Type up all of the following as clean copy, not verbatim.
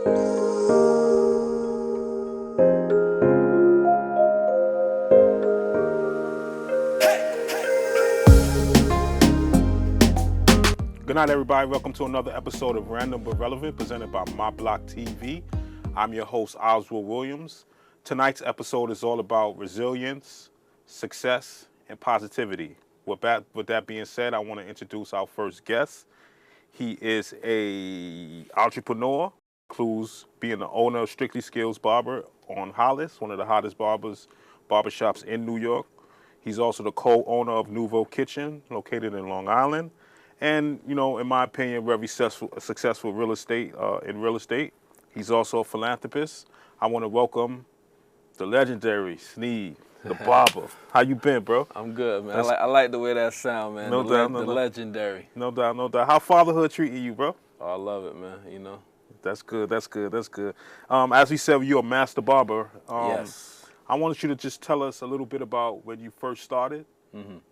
Good night, everybody. Welcome to another episode of Random But Relevant, presented by My Block TV. I'm your host, Oswald Williams. Tonight's episode is all about resilience, success, and positivity. With that being said, I want to introduce our first guest. He is an entrepreneur, includes being the owner of Strictly Skills Barber on Hollis, one of the hottest barbershops in New York. He's also the co-owner of Nouveau Kitchen, located in Long Island. And, you know, in my opinion, very successful in real estate. He's also a philanthropist. I want to welcome the legendary Sneed, the barber. How you been, bro? I'm good, man. I like the way that sound, man. No doubt, no doubt. Legendary. No doubt, no doubt. How fatherhood treating you, bro? Oh, I love it, man. You know. That's good. As we said, you're a master barber. Yes. I wanted you to just tell us a little bit about when you first started,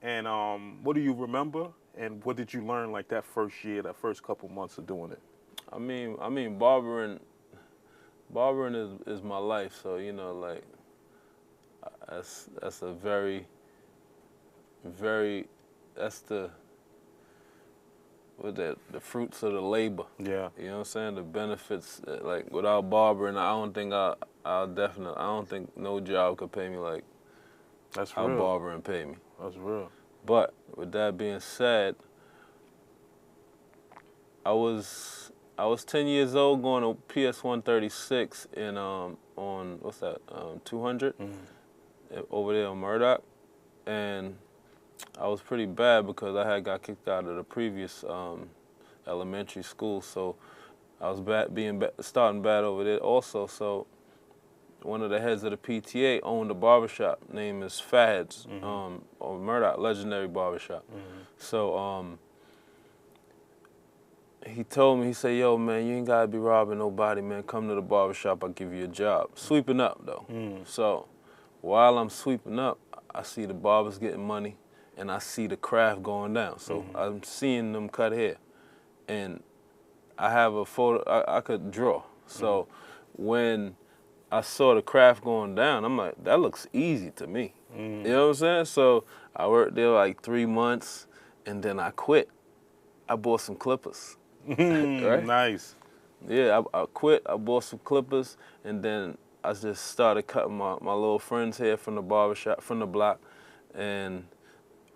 and what do you remember, and what did you learn like that first year, that first couple months of doing it? I mean, barbering is my life. So you know, like that's a very that's the fruits of the labor. Yeah. You know what I'm saying? The benefits. Like without barbering, I don't think no job could pay me like That's how real. barbering pay me. That's real. But with that being said, I was 10 years old going to PS 136 in on what's that 200 over there on Murdoch, and I was pretty bad because I had got kicked out of the previous elementary school, so I was starting bad over there also. So one of the heads of the PTA owned a barbershop. Name is Fads on Murdoch, legendary barbershop. So he told me, he said, yo, man, you ain't gotta be robbing nobody, man. Come to the barbershop, I'll give you a job. Sweeping up, though. So while I'm sweeping up, I see the barbers getting money, and I see the craft going down. So I'm seeing them cut hair. And I have a photo, I could draw. So when I saw the craft going down, I'm like, that looks easy to me. You know what I'm saying? So I worked there like 3 months, and then I quit. I bought some clippers. Right? Nice. Yeah, I quit. I bought some clippers, and then I just started cutting my little friend's hair from the barbershop, from the block, and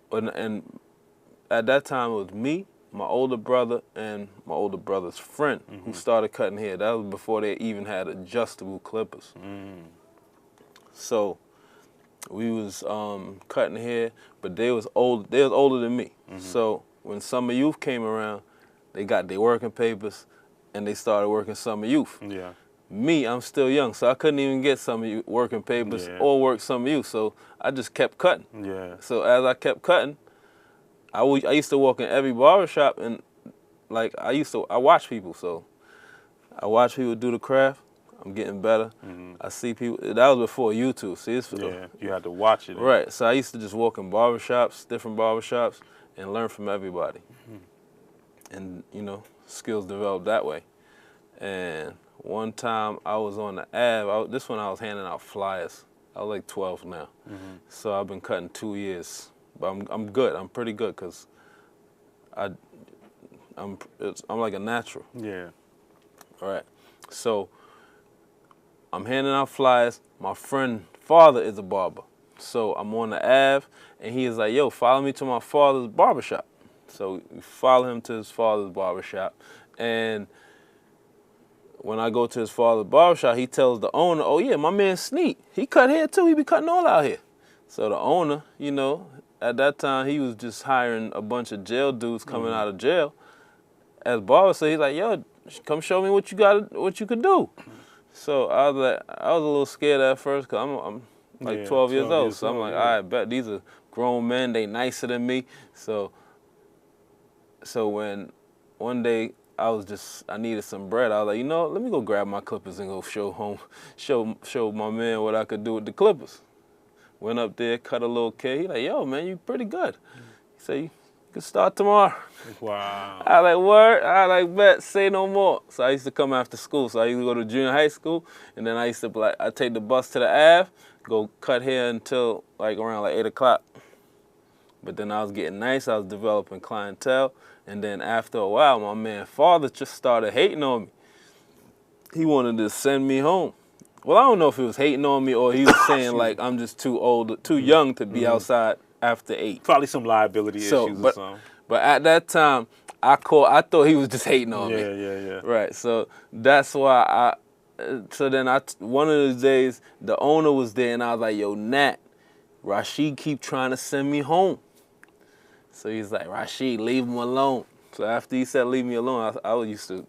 at that time it was me, my older brother, and my older brother's friend who started cutting hair. That was before they even had adjustable clippers. So we was cutting hair, but they was older than me. So when Summer Youth came around, they got their working papers, and they started working Summer Youth. Yeah. Me, I'm still young, so I couldn't even get Summer working papers or work Summer Youth, so I just kept cutting. Yeah. So as I kept cutting, I used to walk in every barbershop, and like I watch people, so I watch people do the craft. I'm getting better. I see people. That was before YouTube. See, You had to watch it. Right. So I used to just walk in barbershops, different barbershops, and learn from everybody. And you know, skills developed that way. And one time I was on the Ave. This one I was handing out flyers. I was like 12 now. So I've been cutting 2 years. But I'm good. I'm pretty good because I'm like a natural. Yeah. All right. So I'm handing out flyers. My friend's father is a barber. So I'm on the Ave, and he is like, yo, follow me to my father's barbershop. So we follow him to his father's barbershop. And when I go to his father's barbershop, he tells the owner, oh, yeah, my man Sneed, he cut hair too. He be cutting all out here. So the owner, you know, at that time, he was just hiring a bunch of jail dudes coming out of jail as barber. So he's like, yo, come show me what you could do. So I was a little scared at first because I'm like 12 years old. So I'm like, all right, bet these are grown men. They nicer than me. So when one day I needed some bread, I was like, you know, let me go grab my clippers and go show my man what I could do with the clippers. Went up there, cut a little kid. He like, yo, man, you pretty good. He said, You can start tomorrow. Wow. I like, word? I like, bet, say no more. So I used to come after school. So I used to go to junior high school, and then I used to, like, I take the bus to the Ave, go cut hair until, like, around, like, 8 o'clock. But then I was getting nice. I was developing clientele. And then after a while, my man father just started hating on me. He wanted to send me home. Well, I don't know if he was hating on me or he was saying, like, I'm just too old, too young to be outside after 8. Probably some liability issues or something. But at that time, I thought he was just hating on me. Yeah. Right. So that's why one of those days, the owner was there, and I was like, yo, Nat, Rashid keep trying to send me home. So he's like, Rashid, leave him alone. So after he said leave me alone, I used to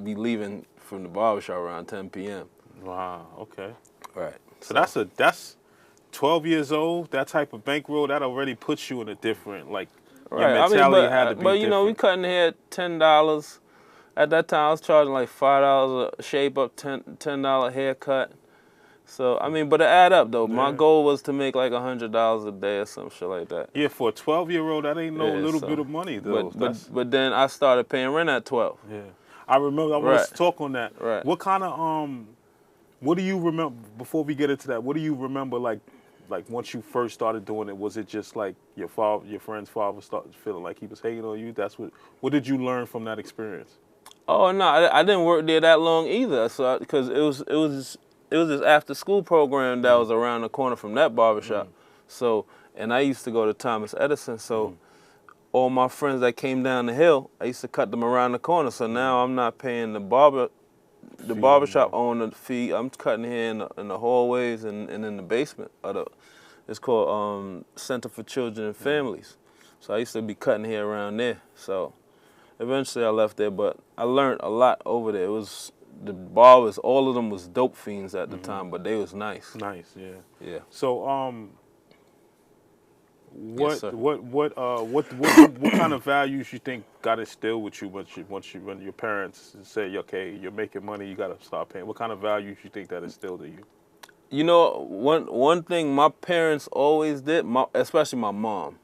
be leaving from the barbershop around 10 p.m. Wow, okay. Right. So that's 12 years old, that type of bankroll, that already puts you in a different, like, your mentality had to be but you know, we different. cutting hair $10. At that time, I was charging like $5 a shape up, $10 haircut. So, I mean, but it add up, though. My goal was to make like $100 a day or some shit like that. Yeah, for a 12-year-old, that ain't no little bit of money, though. But then I started paying rent at 12. Yeah. I remember, I want to talk on that. Right. What kind of, what do you remember, before we get into that, what do you remember, like once you first started doing it, was it just like your friend's father started feeling like he was hating on you? What did you learn from that experience? Oh, no, I didn't work there that long either. So, because it was this after school program that was around the corner from that barbershop. So, and I used to go to Thomas Edison. So, all my friends that came down the hill, I used to cut them around the corner. So now I'm not paying the barbershop owner fee. I'm cutting hair in the hallways and in the basement. It's called Center for Children and Families. So I used to be cutting hair around there. So eventually I left there, but I learned a lot over there. It was the barbers, all of them was dope fiends at the time, but they was nice. Nice, yeah. Yeah. So Yes, sir. what kind of values you think got instilled with you when your parents say, okay, you're making money, you gotta start paying? What kind of values you think that instilled in you? You know, one thing my parents always did, especially my mom,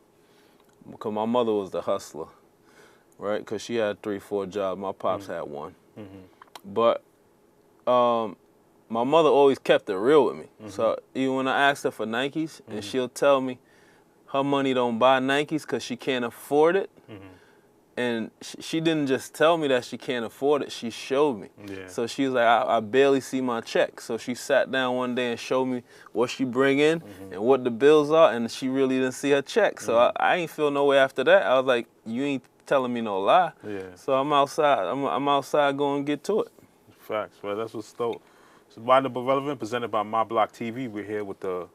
because my mother was the hustler, right? Because she had 3-4 jobs. My pops had one. But my mother always kept it real with me. So even when I asked her for Nikes, and she'll tell me her money don't buy Nikes because she can't afford it. And she didn't just tell me that she can't afford it, she showed me. Yeah. So she was like, I barely see my check. So she sat down one day and showed me what she bring in and what the bills are, and she really didn't see her check. So I ain't feel no way after that. I was like, you ain't telling me no lie. Yeah. So I'm outside. I'm outside going to get to it. Facts, well, that's what's dope. So Wind Up Irrelevant, presented by My Block TV. We're here with the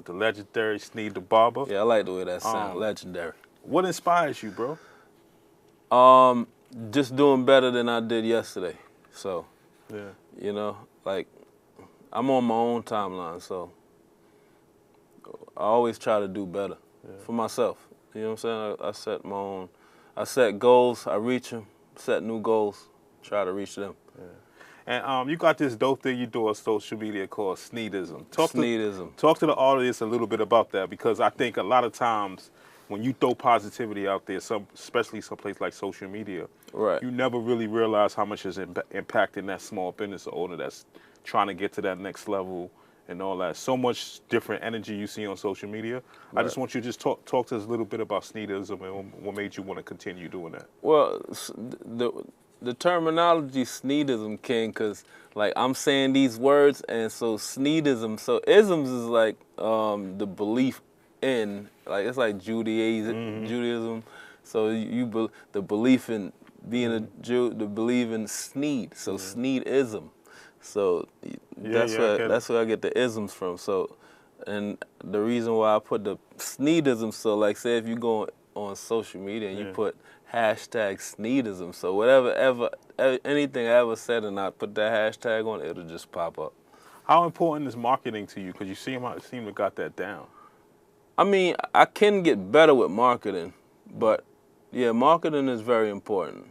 legendary Sneed the Barber. Yeah, I like the way that sounds. Legendary. What inspires you, bro? Just doing better than I did yesterday. So, Yeah. you know, like, I'm on my own timeline, so I always try to do better for myself. You know what I'm saying? I set my own, I set goals, I reach them, set new goals, try to reach them. And you got this dope thing you do on social media called Sneedism. Sneedism. Talk to the audience a little bit about that, because I think a lot of times when you throw positivity out there, especially someplace like social media, Right. you never really realize how much is impacting that small business owner that's trying to get to that next level and all that. So much different energy you see on social media. I just want you to just talk to us a little bit about Sneedism and what made you want to continue doing that. Well, the terminology Sneedism came because, like, I'm saying these words, and so Sneedism, so isms is like the belief in, like, it's like Judaism. So the belief in being a Jew, the belief in Sneed, so Sneedism. So that's where I get the isms from. So, and the reason why I put the Sneedism, so like, say if you go on social media and you put hashtag Sneedism, so anything I ever said and I put that hashtag on, it'll just pop up. How important is marketing to you? Because you seem to got that down. I mean, I can get better with marketing, but yeah, marketing is very important.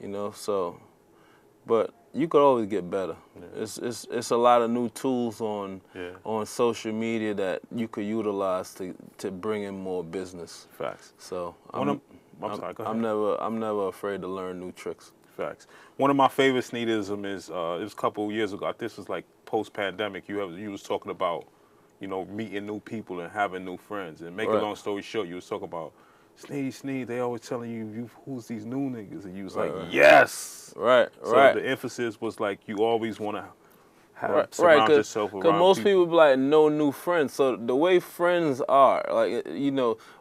You know, so, but you could always get better. Yeah. It's a lot of new tools on social media that you could utilize to bring in more business. Facts. So I'm sorry, go ahead. I'm never afraid to learn new tricks. Facts. One of my favorite sneedism is it was a couple of years ago. This was like post-pandemic. You was talking about, meeting new people and having new friends. And make a long story short, you was talking about Sneed. They always telling you who's these new niggas, and you was like, yes. Right. So the emphasis was like you always want to have surround yourself around. Because most people be like, no new friends. So the way friends are, like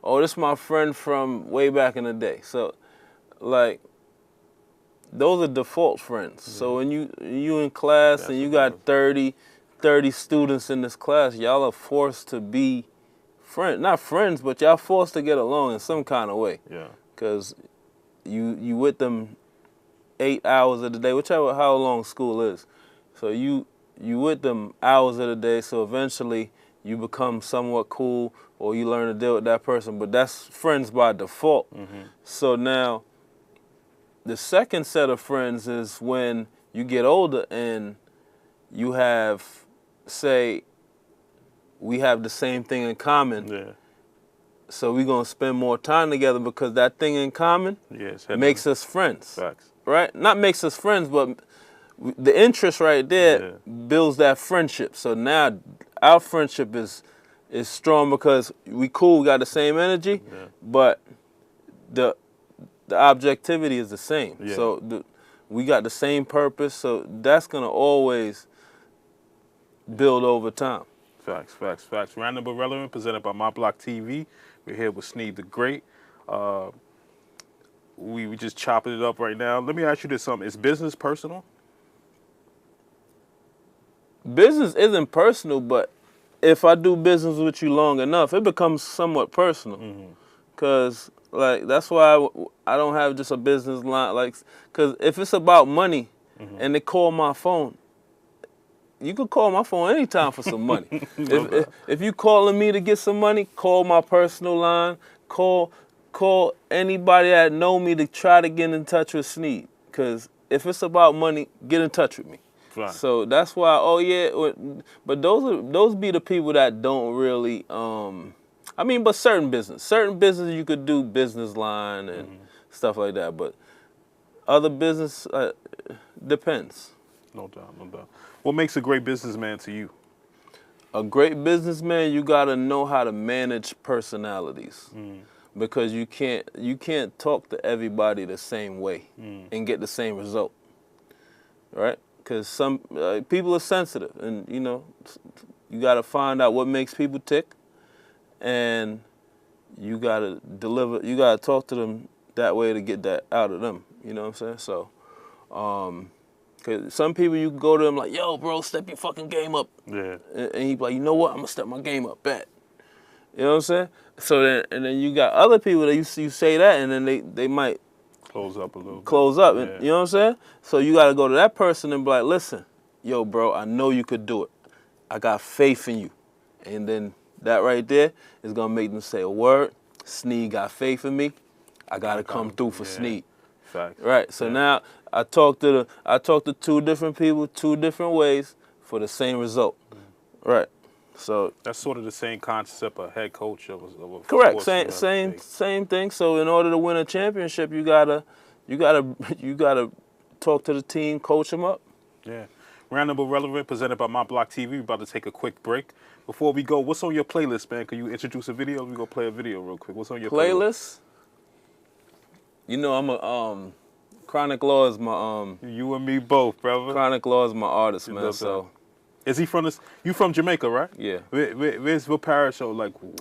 oh, this is my friend from way back in the day. So like, those are default friends. Mm-hmm. So when you in class and you got 30 students in this class, y'all are forced to be not friends, but y'all forced to get along in some kind of way. Yeah. Because you with them 8 hours of the day, how long school is. So you with them hours of the day, so eventually you become somewhat cool or you learn to deal with that person, but that's friends by default. Mm-hmm. So now, the second set of friends is when you get older and you have, say, we have the same thing in common. Yeah. So we're going to spend more time together because that thing in common makes us friends. Facts. Right? Not makes us friends, but the interest right there builds that friendship. So now our friendship is strong because we got the same energy, but the objectivity is the same. Yeah. So we got the same purpose, so that's going to always build over time. Facts. Random but Relevant, presented by My Block TV. We're here with Sneed the Great. We just chopping it up right now. Let me ask you this something. Is business personal? Business isn't personal, but if I do business with you long enough, it becomes somewhat personal. Because that's why I don't have just a business line. Because if it's about money and they call my phone, you could call my phone anytime for some money. If you calling me to get some money, call my personal line. Call anybody that know me to try to get in touch with Sneed. Because if it's about money, get in touch with me. Right. So that's why. But those be the people that don't really. But certain business you could do business line and stuff like that. But other business depends. No doubt. What makes a great businessman to you? A great businessman, you gotta know how to manage personalities, because you can't talk to everybody the same way and get the same result, right? Because some people are sensitive, and you gotta find out what makes people tick, and you gotta talk to them that way to get that out of them. You know what I'm saying? So. Cause some people you can go to them like, yo, bro, step your fucking game up. Yeah. And he be like, you know what? I'm gonna step my game up, bet. You know what I'm saying? So then you got other people that you say that, and then they might close up a little. And, you know what I'm saying? So you gotta go to that person and be like, listen, yo, bro, I know you could do it. I got faith in you. And then that right there is gonna make them say a word. Sneed got faith in me. I gotta come through for Sneed. Facts. Right. So now I talk to two different people, two different ways for the same result. Right. So that's sort of the same concept of head coach of a correct. Same thing. So in order to win a championship, you gotta talk to the team, coach them up. Yeah. Random but Relevant, presented by My Block TV. We're about to take a quick break. Before we go, what's on your playlist, man? Can you introduce a video? We're gonna play a video real quick. What's on your playlist? I'm a Chronic Law is my You and me both, brother. Chronic Law is my artist, man. So is he from you from Jamaica, right? Yeah. Where's what parish or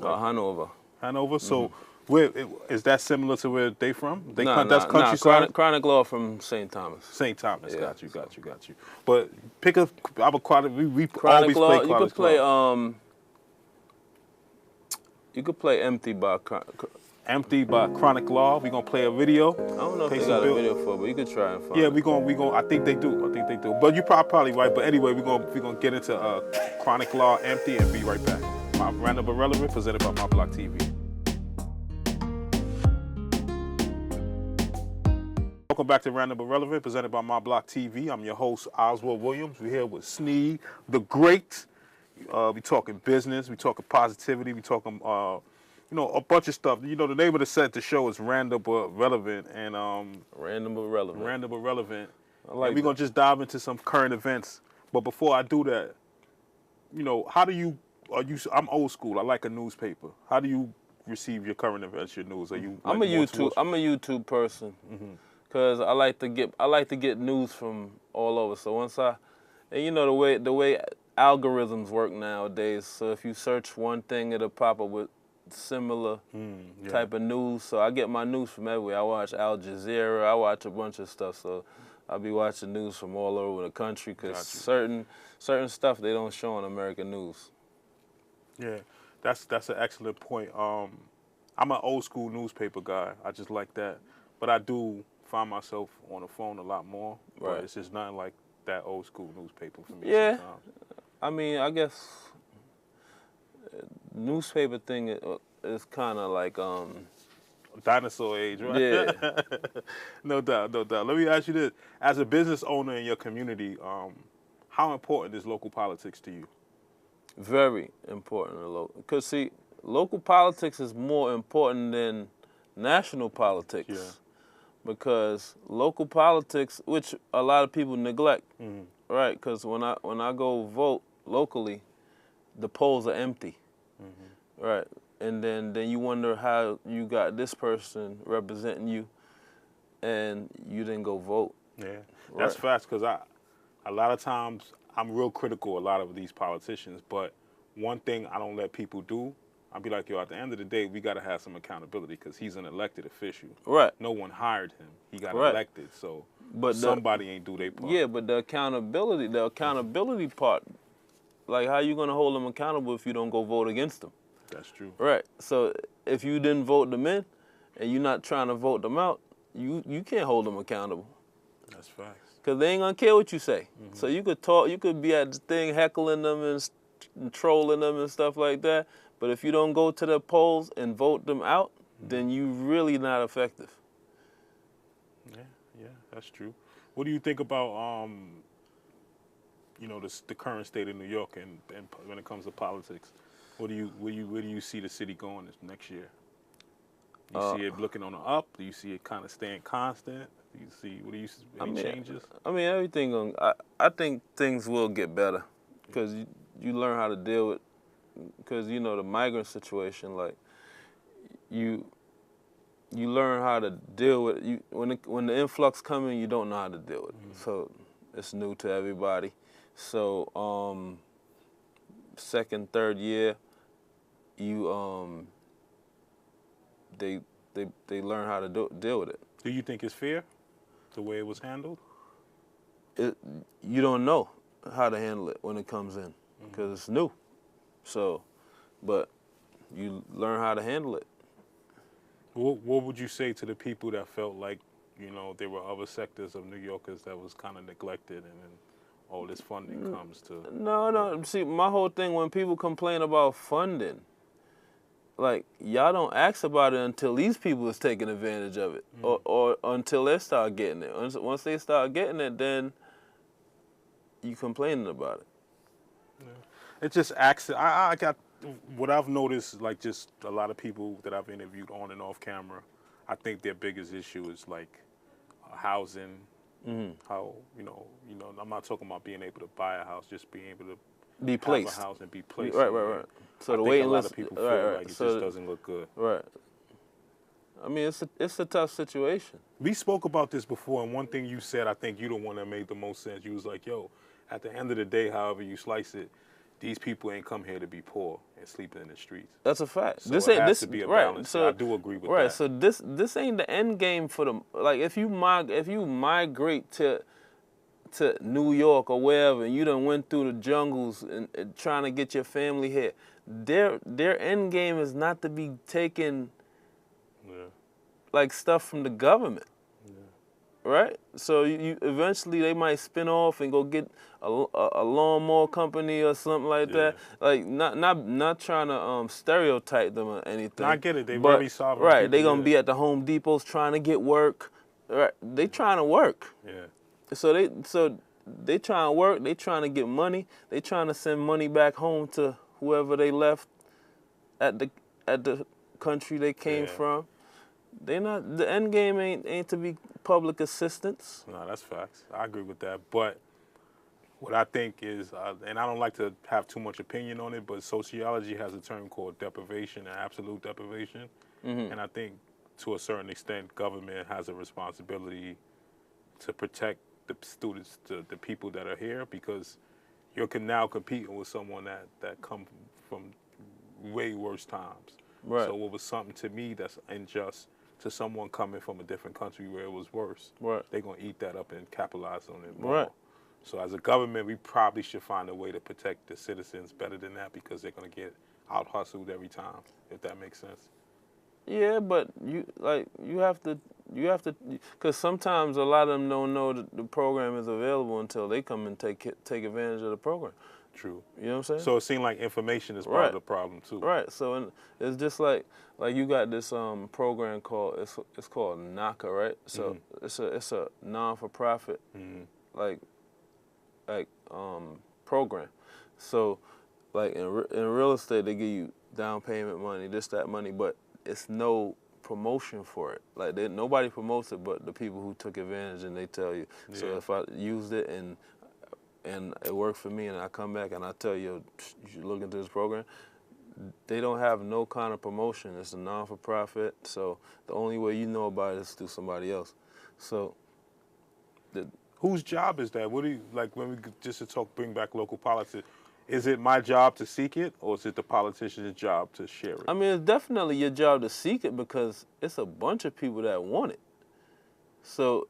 Hanover. Hanover. So where is that similar to where they from? That's countryside. Chronic Law from St. Thomas. St. Thomas. Yeah, got you. But pick a we Chronic always Law, play. You could play Empty by Chronic Law. We're gonna play a video. I don't know if they got a video for it, but you could try and find it. Yeah, we gonna I think they do. But you probably right. But anyway, we're gonna get into Chronic Law, Empty, and be right back. My Random but Relevant, presented by My Block TV. Welcome back to Random but Relevant, presented by My Block TV. I'm your host, Oswald Williams. We're here with Sneed, the Great. We talking business, we talking positivity, we talking, a bunch of stuff. You know, the name of the show is Random but Relevant, and Random but relevant. Random but Relevant. I like. We're gonna just dive into some current events. But before I do that, how do you? I'm old school. I like a newspaper. How do you receive your current events, your news? Are you? Like, I'm a YouTube person, because I like to get news from all over. So and you know the way algorithms work nowadays. So if you search one thing, it'll pop up with similar type of news. So I get my news from everywhere. I watch Al Jazeera. I watch a bunch of stuff. So I'll be watching news from all over the country, because certain stuff they don't show on American news. Yeah, that's an excellent point. I'm an old school newspaper guy. I just like that, but I do find myself on the phone a lot more. Right. But it's just nothing like that old school newspaper for me. Yeah. Sometimes. I mean, I guess newspaper thing is kind of like Dinosaur age, right? Yeah. No doubt. Let me ask you this: as a business owner in your community, how important is local politics to you? Very important to local. Because see, local politics is more important than national politics. Yeah. Because local politics, which a lot of people neglect, right? Because when I go vote locally, the polls are empty, right? And then you wonder how you got this person representing you, and you didn't go vote. Yeah, that's Right. fast, because a lot of times I'm real critical of a lot of these politicians, but one thing I don't let people do, I'll be like, at the end of the day, we got to have some accountability, because he's an elected official. Right. No one hired him. He got Right. elected, so But somebody ain't do their part. Yeah, but the accountability part, like how you gonna hold them accountable if you don't go vote against them? That's true. Right. So if you didn't vote them in, and you're not trying to vote them out, you can't hold them accountable. That's facts. Because they ain't gonna care what you say. So you could talk, you could be at the thing heckling them and trolling them and stuff like that. But if you don't go to the polls and vote them out, then you really not effective. Yeah, that's true. What do you think about the current state of New York and when it comes to politics? Where do you see the city going this next year? Do you see it looking on the up? Do you see it kind of staying constant? Do you see any changes? I mean, everything. I think things will get better, because you learn how to deal with. Because the migrant situation, like you learn how to deal with when the influx coming, you don't know how to deal with it. So it's new to everybody. So second, third year, they learn how to deal with it. Do you think it's fair, the way it was handled? You don't know how to handle it when it comes in, because it's new. So, but you learn how to handle it. What would you say to the people that felt like, there were other sectors of New Yorkers that was kind of neglected, and then all this funding comes to... No. See, my whole thing, when people complain about funding, like, y'all don't ask about it until these people is taking advantage of it, or until they start getting it. Once they start getting it, then you complaining about it. It just acts. I got what I've noticed. Like, just a lot of people that I've interviewed on and off camera, I think their biggest issue is like housing. How I'm not talking about being able to buy a house, just being able to Be placed. have a house and be placed. Right. So the I think waiting a lot list. of people feel like it So just doesn't look good. Right. I mean, it's a tough situation. We spoke about this before, and one thing you said, I think you the one that made the most sense. You was like, at the end of the day, however you slice it, these people ain't come here to be poor and sleeping in the streets. That's a fact. So it has to be a balance. So I do agree with that. Right. So this ain't the end game for them. Like, if you migrate to New York or wherever, and you done went through the jungles and trying to get your family here, their end game is not to be taking like stuff from the government. Right? So you eventually they might spin off and go get a lawnmower company or something like that. Like, not trying to stereotype them or anything. I get it. They very sovereign. Right. People, They gonna be at the Home Depots trying to get work, Right. They trying to work. Yeah. So they trying to work. They trying to get money. They trying to send money back home to whoever they left at the country they came Yeah. from. They not the end game ain't to be public assistance. No, that's facts. I agree with that. But what I think is, and I don't like to have too much opinion on it, but sociology has a term called deprivation and absolute deprivation. Mm-hmm. And I think to a certain extent, government has a responsibility to protect the students, the people that are here, because you're now competing with someone that come from way worse times. Right. So it was something to me that's unjust to someone coming from a different country where it was worse. Right. They're going to eat that up and capitalize on it more. Right. So as a government, we probably should find a way to protect the citizens better than that, because they're going to get out hustled every time, if that makes sense. Yeah, but you have to, because sometimes a lot of them don't know that the program is available until they come and take advantage of the program. True. You know what I'm saying? So it seems like information is part of the problem too. Right. So it's just like you got this program called it's called NACA, right? So it's a non-for-profit like program. So like in real estate, they give you down payment money, this, that money, but it's no promotion for it. Like nobody promotes it but the people who took advantage, and they tell you. Yeah. So if I used it and it worked for me, and I come back and I tell you, you should look into this program, they don't have no kind of promotion. It's a non-for-profit, so the only way you know about it is through somebody else. So whose job is that? What do you, like, when we just to talk, bring back local politics, is it my job to seek it, or is it the politician's job to share it? I mean, it's definitely your job to seek it, because it's a bunch of people that want it. So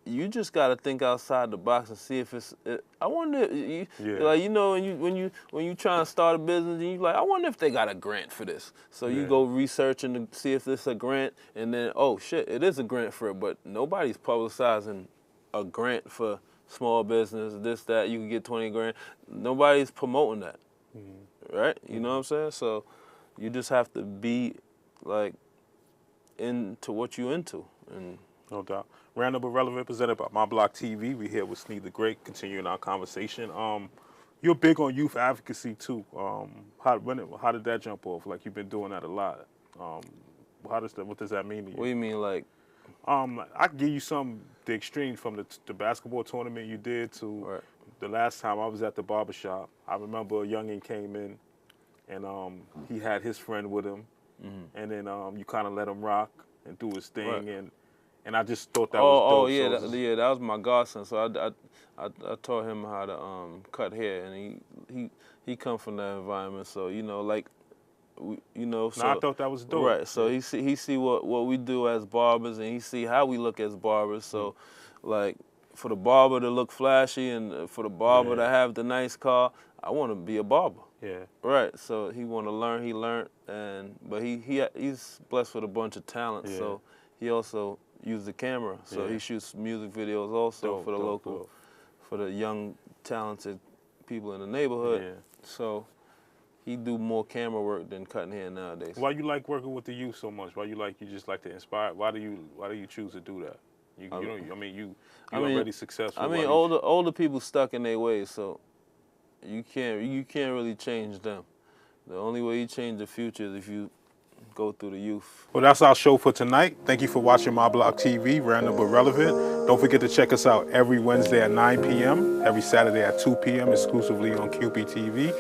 you just got to think outside the box and see if it's. I wonder, like, you know, when you try and start a business, and you like, I wonder if they got a grant for this. So you go research and see if it's a grant, and then oh shit, it is a grant for it, but nobody's publicizing a grant for small business, this, that, you can get 20 grand. Nobody's promoting that, right? You know what I'm saying? So you just have to be like into what you into. And no doubt. Random but Relevant, presented by My Block TV. We're here with Sneed the Great, continuing our conversation. You're big on youth advocacy too. How did that jump off? Like, you've been doing that a lot. What does that mean to you? What do you mean, like? I can give you the extreme from the basketball tournament you did to the last time I was at the barbershop. I remember a youngin came in, and he had his friend with him, and then you kind of let him rock and do his thing, and I just thought that was dope. Oh yeah, that was my godson. So I taught him how to cut hair, and he come from that environment. So you know, like. So I thought that was dope. Right. So he see what we do as barbers, and he see how we look as barbers. So, like, for the barber to look flashy and for the barber to have the nice car, I want to be a barber. Yeah. Right. So he want to learn. He learned, but he's blessed with a bunch of talent. Yeah. So he also used the camera. So he shoots music videos also for the local, for the young talented people in the neighborhood. Yeah. So he do more camera work than cutting hair nowadays. Why you like working with the youth so much? Why you just like to inspire? Why do you choose to do that? You're already successful. I mean, older people stuck in their ways, so you can't really change them. The only way you change the future is if you go through the youth. Well, that's our show for tonight. Thank you for watching My Block TV, Random but Relevant. Don't forget to check us out every Wednesday at 9 p.m., every Saturday at 2 p.m., exclusively on QPTV.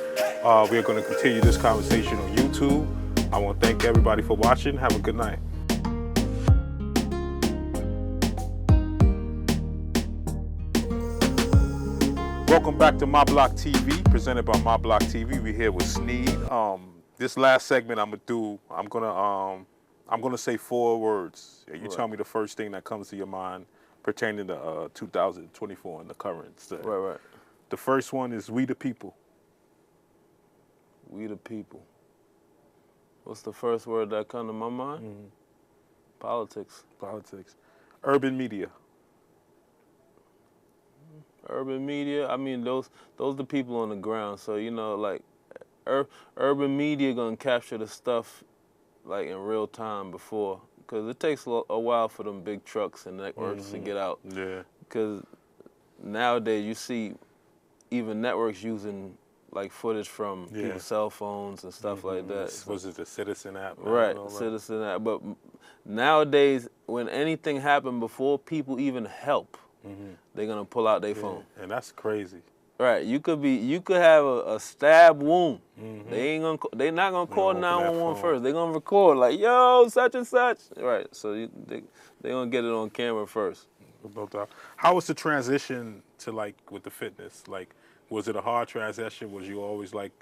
We're going to continue this conversation on YouTube. I want to thank everybody for watching. Have a good night. Welcome back to My Block TV, presented by My Block TV. We're here with Sneed. This last segment I'm gonna say 4 words. You tell me the first thing that comes to your mind pertaining to 2024 and the current state. Right. The first one is we the people. We the people. What's the first word that come to my mind? Politics. Urban media. Urban media. I mean, those the people on the ground. So you know, like, urban media gonna capture the stuff like in real time before because it takes a while for them big trucks and networks to get out. Yeah. Because nowadays you see even networks using like footage from people's cell phones and stuff like that. Was it the Citizen app? Right, Citizen app. But nowadays, when anything happened before people even help, they're gonna pull out their phone. And that's crazy. Right, you could have a stab wound. They're not gonna call 911 first. They're gonna record like, yo, such and such. Right, so they're gonna get it on camera first. No doubt. How was the transition to like with the fitness? Like, was it a hard transition? Was you always like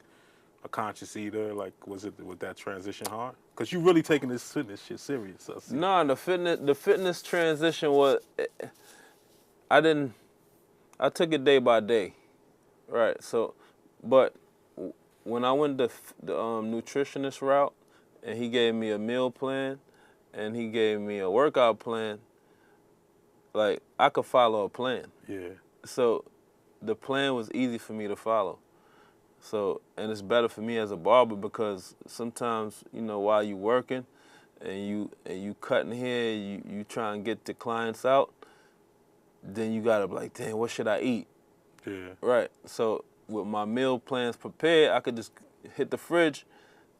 a conscious eater? Like, was that transition hard? Because you really taking this fitness shit serious. No, the fitness transition was, I took it day by day, right? So, but when I went the nutritionist route, and he gave me a meal plan, and he gave me a workout plan, like I could follow a plan. Yeah. So the plan was easy for me to follow. So, and it's better for me as a barber because sometimes, while you working and you cutting hair, you try and get the clients out, then you gotta be like, damn, what should I eat? Yeah. Right. So with my meal plans prepared, I could just hit the fridge.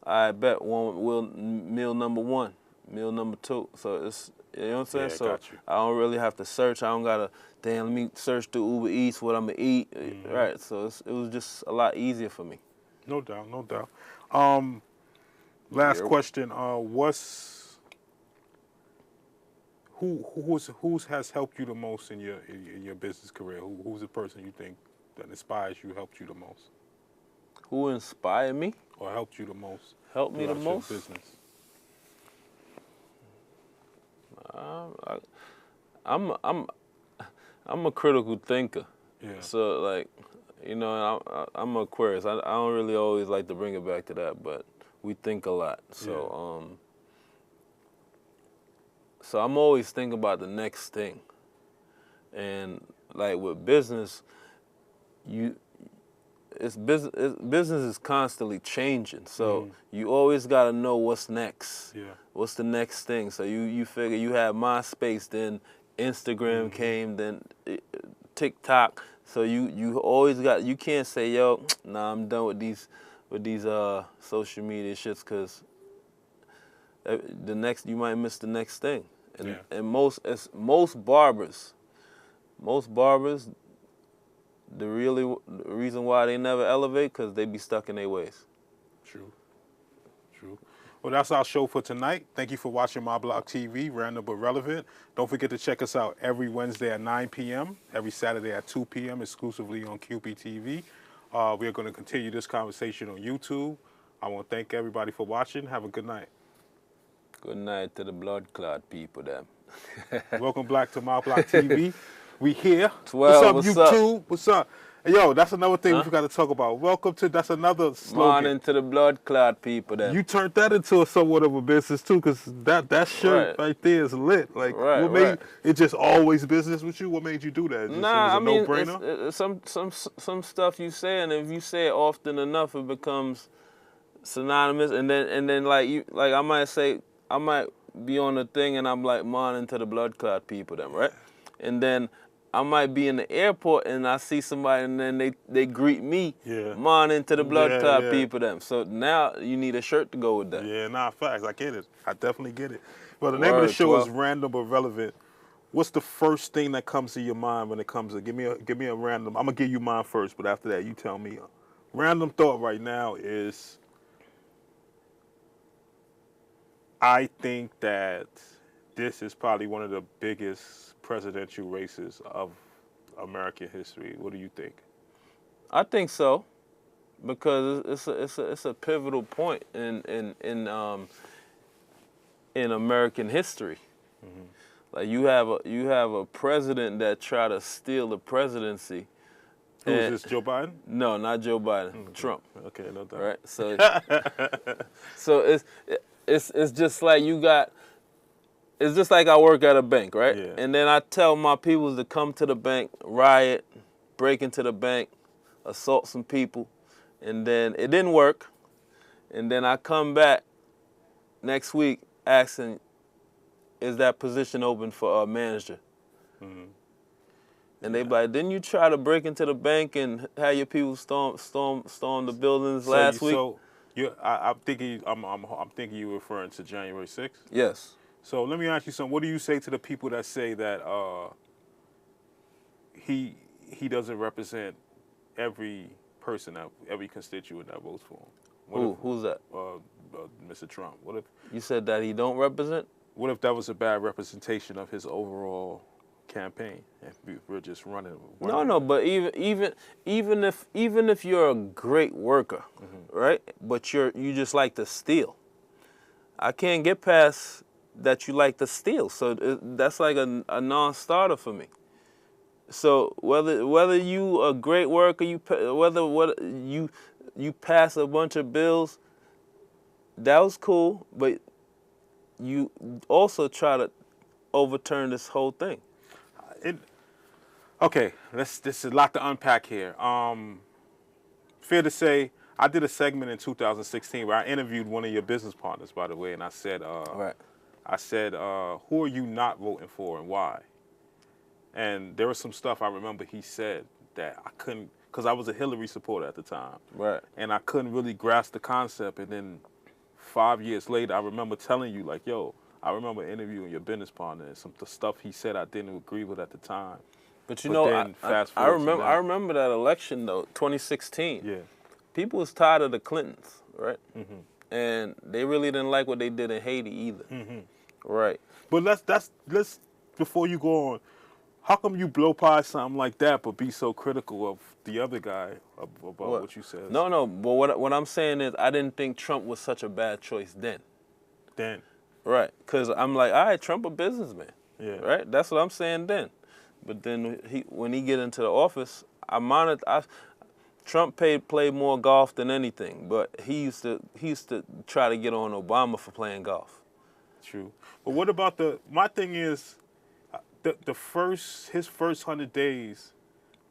I bet meal number 1, meal number 2. So it's, you know what I'm saying? Yeah, so got you. I don't really have to search. I don't gotta, damn, let me search through Uber Eats what I'm gonna eat. Right. So it was just a lot easier for me. No doubt, no doubt. Last question. Who has helped you the most in your business career? Who's the person you think that inspires you, helped you the most, Who inspired me? or helped you the most? Helped me the throughout your most? business. I'm a critical thinker. Yeah. So like, I'm an Aquarius. I don't really always like to bring it back to that, but we think a lot. So so I'm always thinking about the next thing. And like with business, business is constantly changing. So you always gotta know what's next. Yeah. What's the next thing? So you figure you have MySpace, then Instagram came, then TikTok. So you always you can't say, yo, nah, I'm done with these social media shits, because you might miss the next thing. And most barbers, the reason why they never elevate, because they be stuck in their ways. True. Well, that's our show for tonight. Thank you for watching My Block TV, Random but Relevant. Don't forget to check us out every Wednesday at 9 p.m., every Saturday at 2 p.m., exclusively on QPTV. We are going to continue this conversation on YouTube. I want to thank everybody for watching. Have a good night. Good night to the blood clot people, them. Welcome back to My Block TV. We here. 12, what's up, what's YouTube? up? What's up? Hey, yo, that's another thing we got to talk about. That's another slogan. Morning to the blood clot people, them. You turned that into somewhat of a business too, because that shirt right there is lit. Like, what made it just always business with you? What made you do that? It was a no-brainer? Some stuff you say, and if you say it often enough, it becomes synonymous. And then like I might be on the thing, and I'm like, morning to the blood clot people, them, right? And then I might be in the airport and I see somebody, and then they greet me, morning to the blood clot people, them. So now you need a shirt to go with that. Yeah, facts. I get it. I definitely get it. Well, the name of the show is Random but Relevant. What's the first thing that comes to your mind when it comes to give me a random? I'm gonna give you mine first, but after that, you tell me. Random thought right now is, I think that this is probably one of the biggest presidential races of American history. What do you think? I think so, because it's a pivotal point in American history. Like you have a president that tried to steal the presidency. Who is this, Joe Biden? No, not Joe Biden. Trump. Okay, no doubt. Right. So it's just like you got. It's just like I work at a bank, right? Yeah. And then I tell my people to come to the bank, riot, break into the bank, assault some people, and then it didn't work. And then I come back next week asking, is that position open for a manager? Mm-hmm. And they be like, didn't you try to break into the bank and have your people storm the buildings last week? So I'm thinking I'm thinking you're referring to January 6th. Yes. So let me ask you something. What do you say to the people that say that he doesn't represent every person, every constituent that votes for him? Who's that? Mr. Trump. What if You said that he don't represent? What if that was a bad representation of his overall campaign? If we're just running. No, but even if you're a great worker, right? But you just like to steal. I can't get past that you like to steal. So that's like a non-starter for me. So whether you a great worker, you pass a bunch of bills, that was cool, but you also try to overturn this whole thing. Okay, this is a lot to unpack here. Fair to say, I did a segment in 2016 where I interviewed one of your business partners, by the way, and I said, Right. who are you not voting for and why? And there was some stuff I remember he said that I couldn't, because I was a Hillary supporter at the time. Right. And I couldn't really grasp the concept. And then 5 years later, I remember telling you, like, yo, I remember interviewing your business partner, and some of the stuff he said I didn't agree with at the time. But you know, then I remember that election though, 2016. Yeah. People was tired of the Clintons, right? Mm-hmm. And they really didn't like what they did in Haiti either. Mm-hmm. Right. But let's before you go on, how come you blow past something like that but be so critical of the other guy about what you said? No, but what I'm saying is I didn't think Trump was such a bad choice then. Then. Right, because I'm like, all right, Trump a businessman. Yeah. Right? That's what I'm saying then. But then when he get into the office, Trump played more golf than anything, but he used to try to get on Obama for playing golf. True. But what about my thing is, his first 100 days,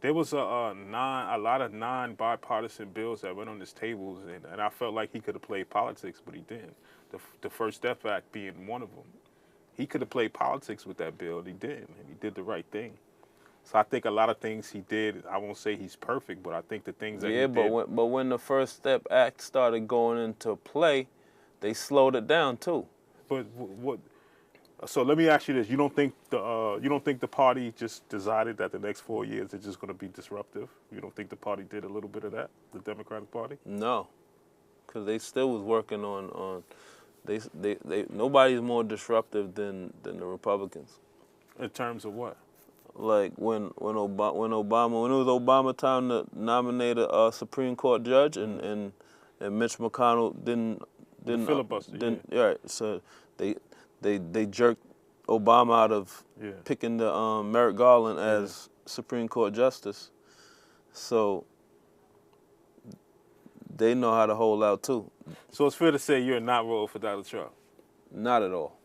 there was a lot of non-bipartisan bills that went on his tables, and I felt like he could have played politics, but he didn't. The First Step Act being one of them. He could have played politics with that bill, and he didn't, and he did the right thing. So I think a lot of things he did, I won't say he's perfect, but I think the things that he did. Yeah, but when the First Step Act started going into play, they slowed it down too. But what? So let me ask you this: you don't think the party just decided that the next 4 years is just going to be disruptive? You don't think the party did a little bit of that, the Democratic Party? No, because they still was working on they nobody's more disruptive than the Republicans. In terms of what? Like when it was Obama time to nominate a Supreme Court judge, and Mitch McConnell didn't filibuster. Right, so they jerked Obama out of picking the Merrick Garland as Supreme Court justice. So they know how to hold out too. So it's fair to say you're not voting for Donald Trump. Not at all.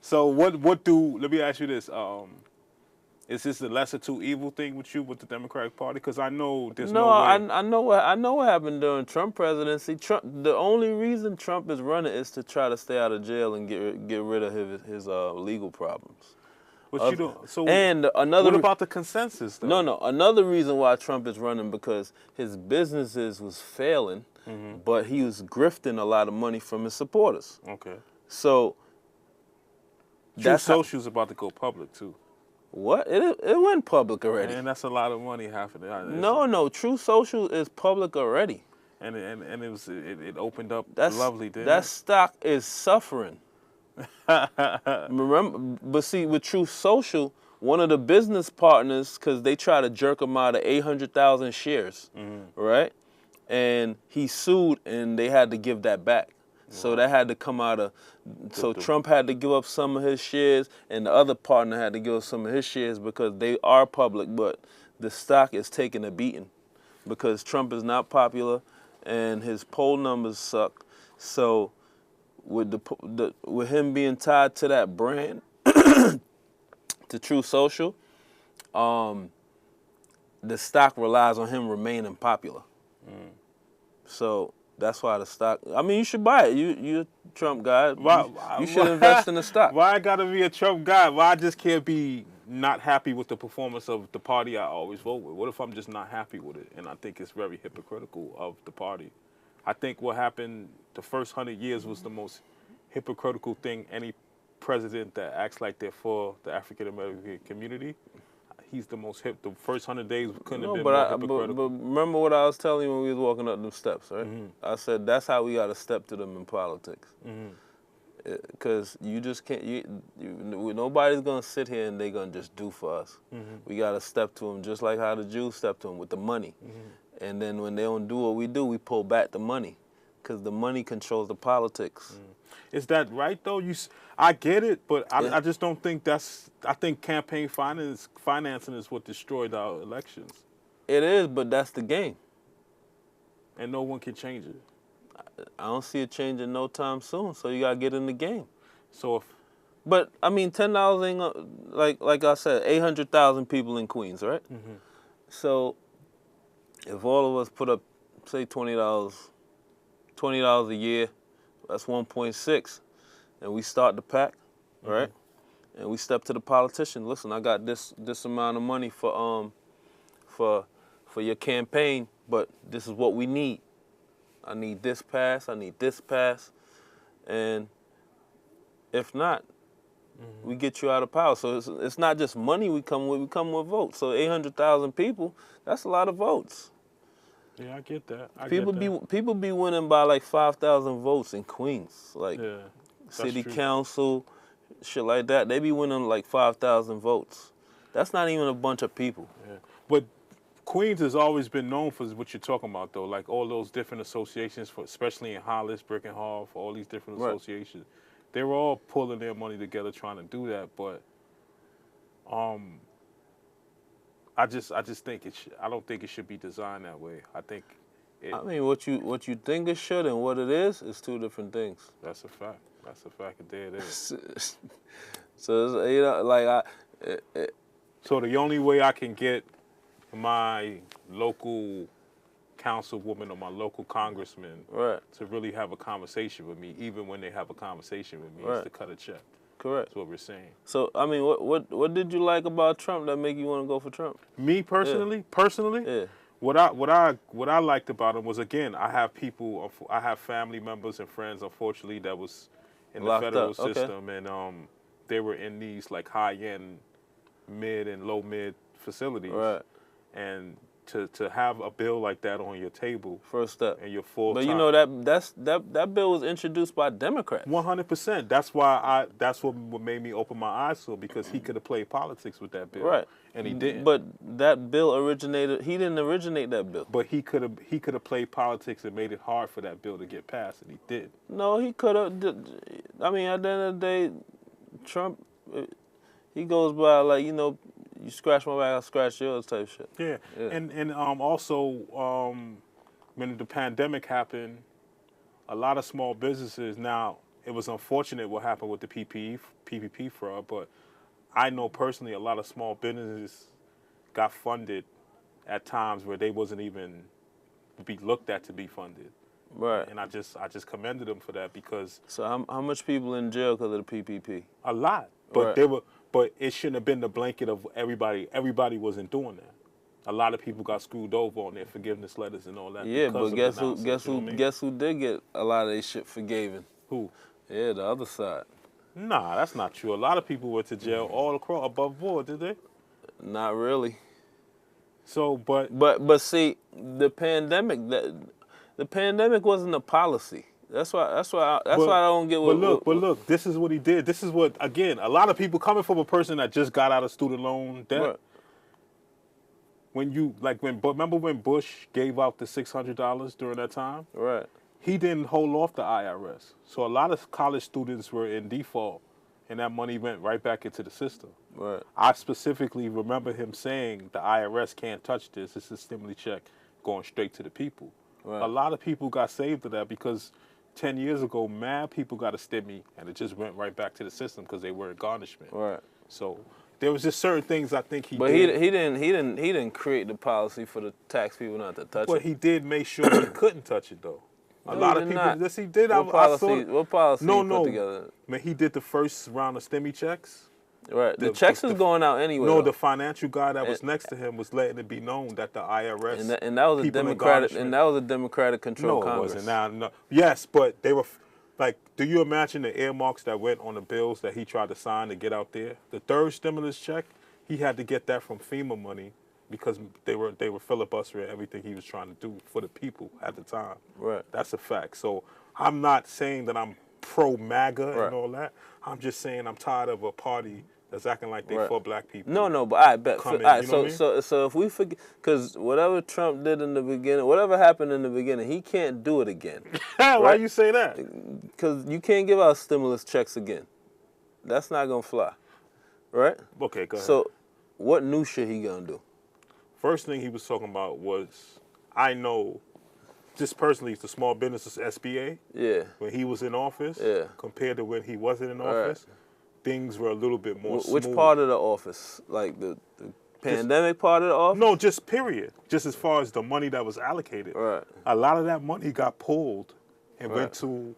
So let me ask you this: is this the lesser two evil thing with the Democratic Party? Because I know there's no way. I know what happened during Trump presidency. The only reason Trump is running is to try to stay out of jail and get rid of his legal problems. But you don't. So and another. What about the consensus, though? No. Another reason why Trump is running because his businesses was failing, but he was grifting a lot of money from his supporters. Okay. So. Truth Social's about to go public too. What? It went public already. And that's a lot of money, half of it. No. Truth Social is public already. And it opened up lovely, didn't it? That stock is suffering. Remember, but see, with Truth Social, one of the business partners, because they try to jerk him out of 800,000 shares, right? And he sued, and they had to give that back. So that had to come out of. So Trump had to give up some of his shares, and the other partner had to give up some of his shares because they are public, but the stock is taking a beating because Trump is not popular, and his poll numbers suck. So with with him being tied to that brand, to Truth Social, the stock relies on him remaining popular. So That's why the stock. I mean, you should buy it. You're a Trump guy. You should why- invest in the stock. Why I gotta be a Trump guy? Why I just can't be not happy with the performance of the party I always vote with? What if I'm just not happy with it? And I think it's very hypocritical of the party. I think what happened the first 100 years was the most hypocritical thing any president that acts like they're for the African American community. He's the most hip. The first 100 days couldn't have No, been but, more but hypocritical. remember what I was telling you when we was walking up them steps, right? Mm-hmm. I said that's how we got to step to them in politics. Because you just can't. Nobody's gonna sit here and they gonna just do for us. We got to step to them just like how the Jews stepped to them with the money. And then when they don't do what we do, we pull back the money, because the money controls the politics. Is that right though? I get it, but Yeah. I just don't think that's. I think campaign financing is what destroyed our elections, It is, but that's the game. and no one can change it. I don't see it changing no time soon. So you gotta get in the game. So if But I mean, $10 ain't like I said, 800,000 people in Queens, right? So if all of us put up, say $20 a year, that's 1.6, and we start the pack, right? And we step to the politician. Listen, I got this amount of money for your campaign, but this is what we need. I need this pass. I need this pass, and if not, we get you out of power. So it's not just money we come with. We come with votes. So 800,000 people, that's a lot of votes. yeah, I get that. People be winning by like 5,000 votes in Queens, like yeah, that's city true. council, shit like that. They be winning like 5,000 votes. That's not even a bunch of people. Yeah. But Queens has always been known for what you're talking about, though. Like all those different associations, especially in Hollis, Brickenhall, for all these different Right. associations. They were all pulling their money together trying to do that. But I just think I don't think it should be designed that way. I think I mean, what you think it should and what it is two different things. that's a fact. That's a fact. There it is. So it's, like So the only way I can get my local councilwoman or my local congressman right, to really have a conversation with me, even when they have a conversation with me, is Right. to cut a check. correct. That's what we're saying. So I mean, what did you like about Trump that make you want to go for Trump? Me personally, Yeah, what I liked about him was, again, I have family members and friends, unfortunately, that was in the Locked federal up, okay. system, and they were in these like high-end, mid and low-mid facilities, right. and to have a bill like that on your table First step. and your full But time. you know that bill was introduced by Democrats. 100%. That's why that's what made me open my eyes to it, because he could have played politics with that bill, Right. and he didn't. But that bill originated. He didn't originate that bill. But he could have played politics and made it hard for that bill to get passed, and he did. No, he could have. I mean, at the end of the day, Trump, he goes by like, you scratch my back, I scratch yours type shit. Yeah, Yeah. and also when the pandemic happened, a lot of small businesses. Now it was unfortunate what happened with the PPP fraud, but I know personally a lot of small businesses got funded at times where they wasn't even be looked at to be funded, Right. and I just commended them for that, because So how much people in jail because of the PPP? a lot, but Right. but it shouldn't have been the blanket of everybody. Everybody wasn't doing that. A lot of people got screwed over on their forgiveness letters and all that. Yeah, because but of guess the who? nonsense, Guess you know who? what I mean? Guess who did get a lot of their shit forgiven? Who? Yeah, the other side. Nah, that's not true. A lot of people went to jail all across above board, did they? Not really. So, but But see, the pandemic wasn't a policy. That's why I don't get what. But look, this is what he did. This is what, again, a lot of people coming from a person that just got out of student loan debt. Right. Remember when Bush gave out the $600 during that time? Right. He didn't hold off the IRS. So a lot of college students were in default, and that money went right back into the system. Right. I specifically remember him saying the IRS can't touch this. This is a stimuli check going straight to the people. Right. A lot of people got saved to that, because 10 years ago, mad people got a stimmy, and it just went right back to the system because they were in garnishment. Right. So there was just certain things I think he But did. he didn't create the policy for the tax people not to touch But it. he did make sure he couldn't touch it, though. A No, lot he of did people. not. Yes, he did. What policy? What policy No, he put no. together? Man, he did the first round of STEMI checks. Right. The checks is going out anyway. No, though. the financial guy that was next to him was letting it be known that the IRS and that was a people in Democratic garnishment- and that was a Democratic controlled No, it Congress. wasn't. Now, no. Yes, but they were like. Do you imagine the earmarks that went on the bills that he tried to sign to get out there? The third stimulus check, he had to get that from FEMA money because they were filibustering everything he was trying to do for the people at the time. Right. That's a fact. So I'm not saying that I'm pro MAGA Right. and all that. I'm just saying I'm tired of a party that's acting like they Right. for black people. No, but I bet. Come in, All right, you know what I mean? so if we forget, because whatever Trump did in the beginning, whatever happened in the beginning, he can't do it again. Why Right. you say that? Because you can't give out stimulus checks again. That's not gonna fly, right? Okay, go ahead. So, what new shit he gonna do? First thing he was talking about was, I know, just personally, the small businesses SBA, Yeah. when he was in office, Yeah. compared to when he wasn't in Right. office, things were a little bit more Which smooth. part of the office? Like the pandemic part of the office? No, just period. Just as far as the money that was allocated. Right. A lot of that money got pulled and Right. went to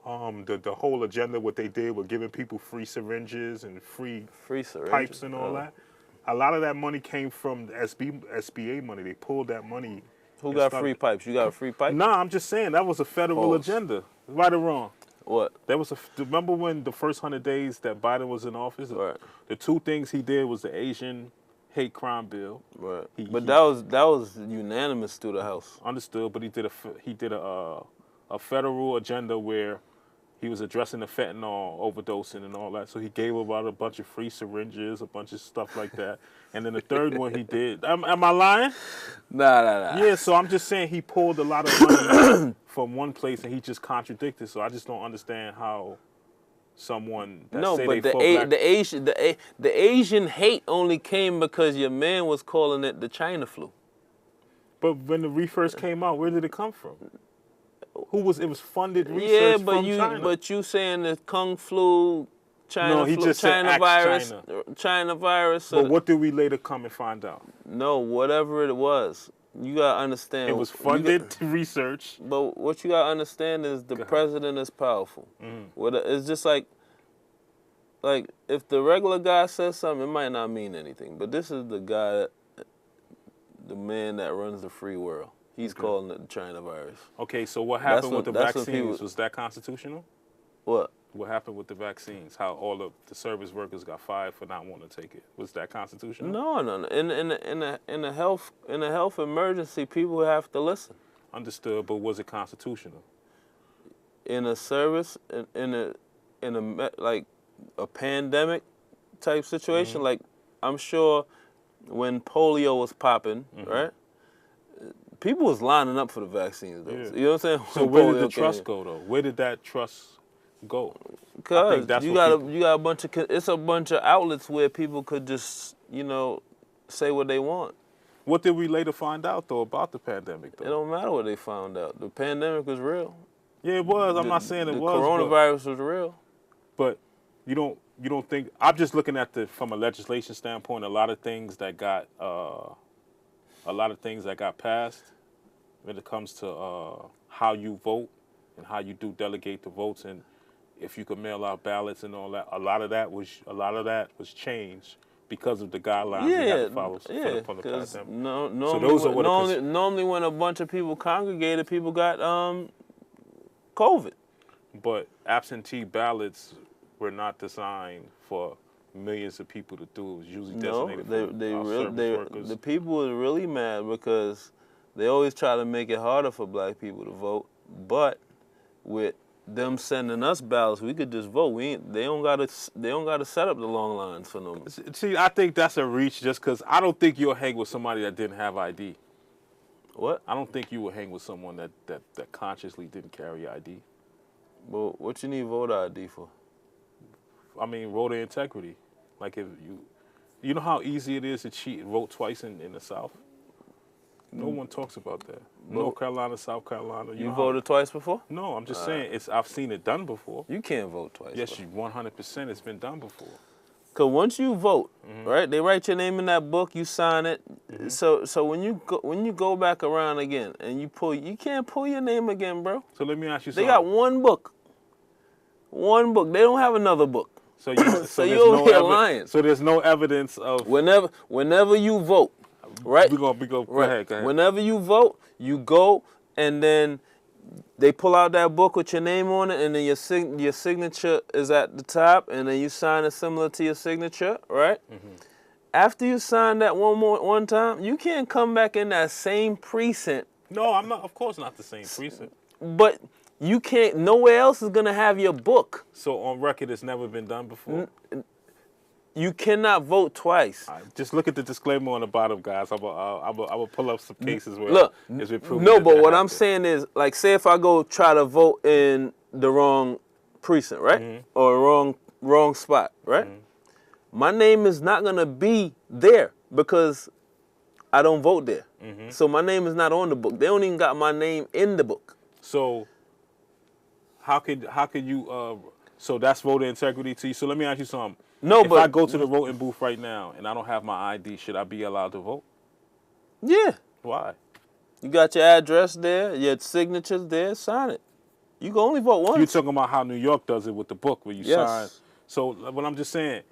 the whole agenda, what they did with giving people free syringes and free Free syringes. pipes and all that. A lot of that money came from the SBA money. They pulled that money. Who and got started- free pipes? You got a free pipe? Nah, I'm just saying that was a federal Pause. agenda. Right or wrong? What? That was remember when the first 100 days that Biden was in office? Right. The two things he did was the Asian hate crime bill. Right. He- But he- that was unanimous through the House. Understood, but he did a federal agenda where he was addressing the fentanyl overdosing and all that. So he gave about a bunch of free syringes, a bunch of stuff like that. And then the third one he did. Am I lying? Nah. Yeah, so I'm just saying he pulled a lot of money from one place and he just contradicted. So I just don't understand how someone that No, say but they for black the Asian hate only came because your man was calling it the China flu. But when the research came out, where did it come from? It was funded research Yeah, but from China. you saying the Kung flu, China No, he flu, just said China ask virus, China. China virus. So But what did we later come and find out? no, whatever it was, you gotta understand. It was you funded got- research. But what you gotta understand is the president is powerful. It's just like if the regular guy says something, it might not mean anything. But this is the guy, the man that runs the free world. He's calling it the China virus. Okay, so what happened with the that's what vaccines? people- Was that constitutional? What? What happened with the vaccines? How all of the service workers got fired for not wanting to take it? Was that constitutional? No. In a health emergency, people have to listen. Understood, but was it constitutional? In a service, like a pandemic type situation, Mm-hmm. like I'm sure when polio was popping, Mm-hmm. right? People was lining up for the vaccines, though. Yeah. You know what I'm saying? So When where did polio the came trust in. go though? Where did that trust go? Cause that's you what got people- you got a bunch of it's a bunch of outlets where people could just say what they want. What did we later find out though about the pandemic It though? don't matter what they found out. The pandemic was real. Yeah, it was. I'm not saying it the was. coronavirus was real. But you don't think? I'm just looking at from a legislation standpoint. A lot of things that got passed when it comes to how you vote and how you do delegate the votes and if you could mail out ballots and all that. A lot of that was changed because of the guidelines we had to follow from the 'cause pandemic. normally, normally when a bunch of people congregated, people got COVID. But absentee ballots were not designed for millions of people to do. It was usually No, designated for service workers. the people were really mad because they always try to make it harder for black people to vote. But with them sending us ballots, we could just vote. They don't gotta set up the long lines for them. See, I think that's a reach just because I don't think you'll hang with somebody that didn't have ID. What? I don't think you would hang with someone that consciously didn't carry ID. Well, what you need voter ID for? I mean, voter integrity. Like if you know how easy it is to cheat and vote twice in the South? No one talks about that. North Carolina, South Carolina. You know voted twice before? No, I'm just saying I've seen it done before. You can't vote twice. Yes, 100%. It's been done before. Cause once you vote, right, they write your name in that book, you sign it. So when you go back around again and you can't pull your name again, bro. So let me ask you They something. got one book. One book. They don't have another book. So So there's you over here lying. So there's no evidence of. Whenever you vote, right? We go. Go Right. ahead. Whenever you vote, you go and then they pull out that book with your name on it, and then your signature is at the top, and then you sign it similar to your signature, right? After you sign that one time, you can't come back in that same precinct. No, I'm not. Of course, not the same precinct. But you can't. Nowhere else is gonna have your book. So on record, it's never been done before. You cannot vote twice. Just look at the disclaimer on the bottom, guys. I will pull up some cases where Look, it's been proven. no, that but that what I'm happened. saying is, like, say if I go try to vote in the wrong precinct, right, or wrong spot, right, my name is not gonna be there because I don't vote there. So my name is not on the book. They don't even got my name in the book. So how could you? So that's voter integrity to you. So let me ask you something. No, if but I go to the voting booth right now and I don't have my ID, should I be allowed to vote? yeah, Why? you got your address there, your signatures there, sign it. You can only vote once. You're talking about how New York does it with the book where you Yes. sign. So what I'm just saying,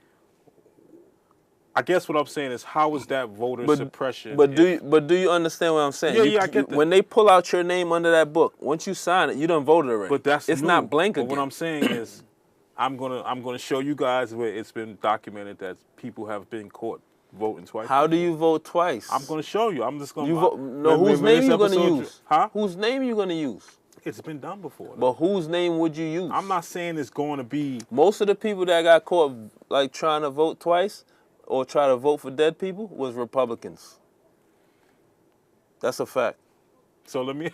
I guess what I'm saying is, how is that voter suppression? But do you understand what I'm saying? Yeah, I get that. When they pull out your name under that book, once you sign it, you done voted already. But it's not blank again. But what I'm saying is, I'm gonna show you guys where it's been documented that people have been caught voting twice. How do you vote twice? I'm gonna show you. I'm just gonna. You vote, no, whose name you gonna use? Huh? Whose name you gonna use? It's been done before. But whose name would you use? I'm not saying it's going to be. Most of the people that got caught like trying to vote twice or try to vote for dead people was Republicans. That's a fact. So let me.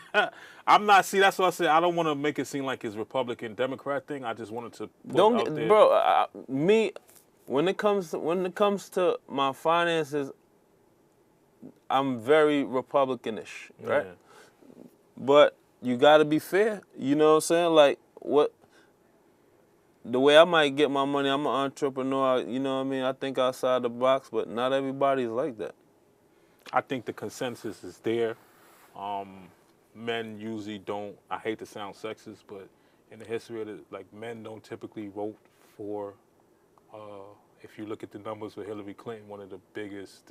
I'm not. See, that's what I said. I don't want to make it seem like it's Republican Democrat thing. I just wanted to put Don't out get, there. bro. Me, when it comes to my finances, I'm very Republicanish, right? Yeah. But you got to be fair. You know what I'm saying? Like the way I might get my money, I'm an entrepreneur. You know what I mean? I think outside the box, but not everybody's like that. I think the consensus is there. Men usually don't. I hate to sound sexist, but in the history of it, like, men don't typically vote for. If you look at the numbers with Hillary Clinton, one of the biggest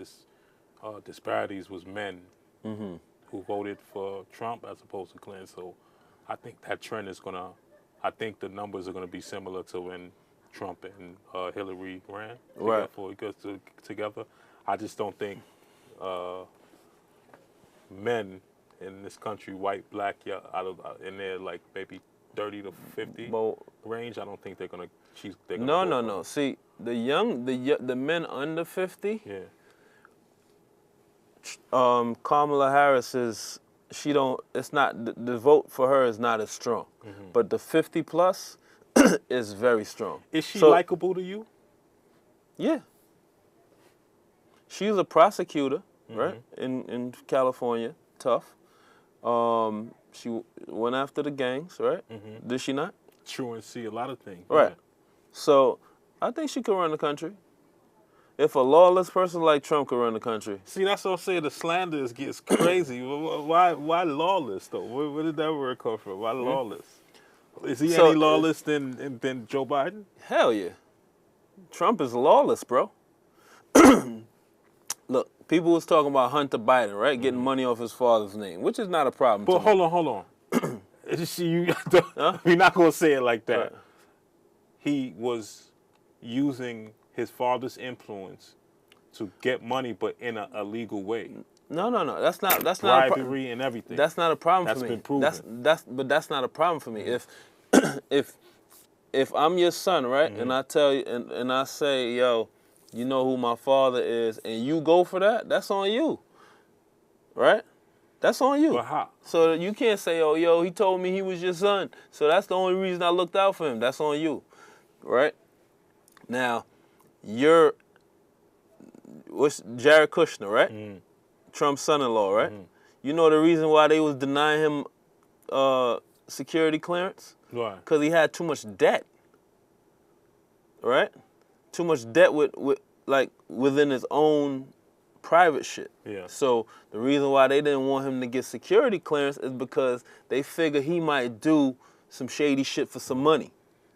disparities was men who voted for Trump as opposed to Clinton. So I think that trend is gonna. I think the numbers are gonna be similar to when Trump and Hillary ran Right. together. I just don't think men in this country, white, black, yeah, in there like maybe 30 to 50 But range. I don't think they're gonna. no. See, the men under 50. Yeah. Kamala Harris it's not, the vote for her is not as strong. But the 50 plus is very strong. Is she So- likable to you? Yeah. She's a prosecutor, right? In California, tough. She went after the gangs, right? Did she not? Truancy, a lot of things. Right. Yeah. So I think she could run the country. If a lawless person like Trump could run the country. See, that's what I'm saying. The slander gets crazy. Why lawless though? Where did that word come from? Why lawless? Is he So, any lawless than Joe Biden? Hell yeah. Trump is lawless, bro. Look, people was talking about Hunter Biden, right? Getting money off his father's name, which is not a problem But to me. hold on. You're not gonna say it like that. Right. He was using his father's influence to get money, but in a illegal way. No. That's not a problem. Bribery and everything. That's not a problem That's for me. been proven. That's not a problem for me. If I'm your son, right, and I tell you and I say, yo, you know who my father is, and you go for that, that's on you. Right? That's on you. But how? So you can't say, oh, yo, he told me he was your son, so that's the only reason I looked out for him. That's on you. Right? Now, what's Jared Kushner, right? Trump's son-in-law, right? You know the reason why they was denying him security clearance? Why? Because he had too much debt. Right? debt with like within his own private shit. Yeah. So the reason why they didn't want him to get security clearance is because they figure he might do some shady shit for some money.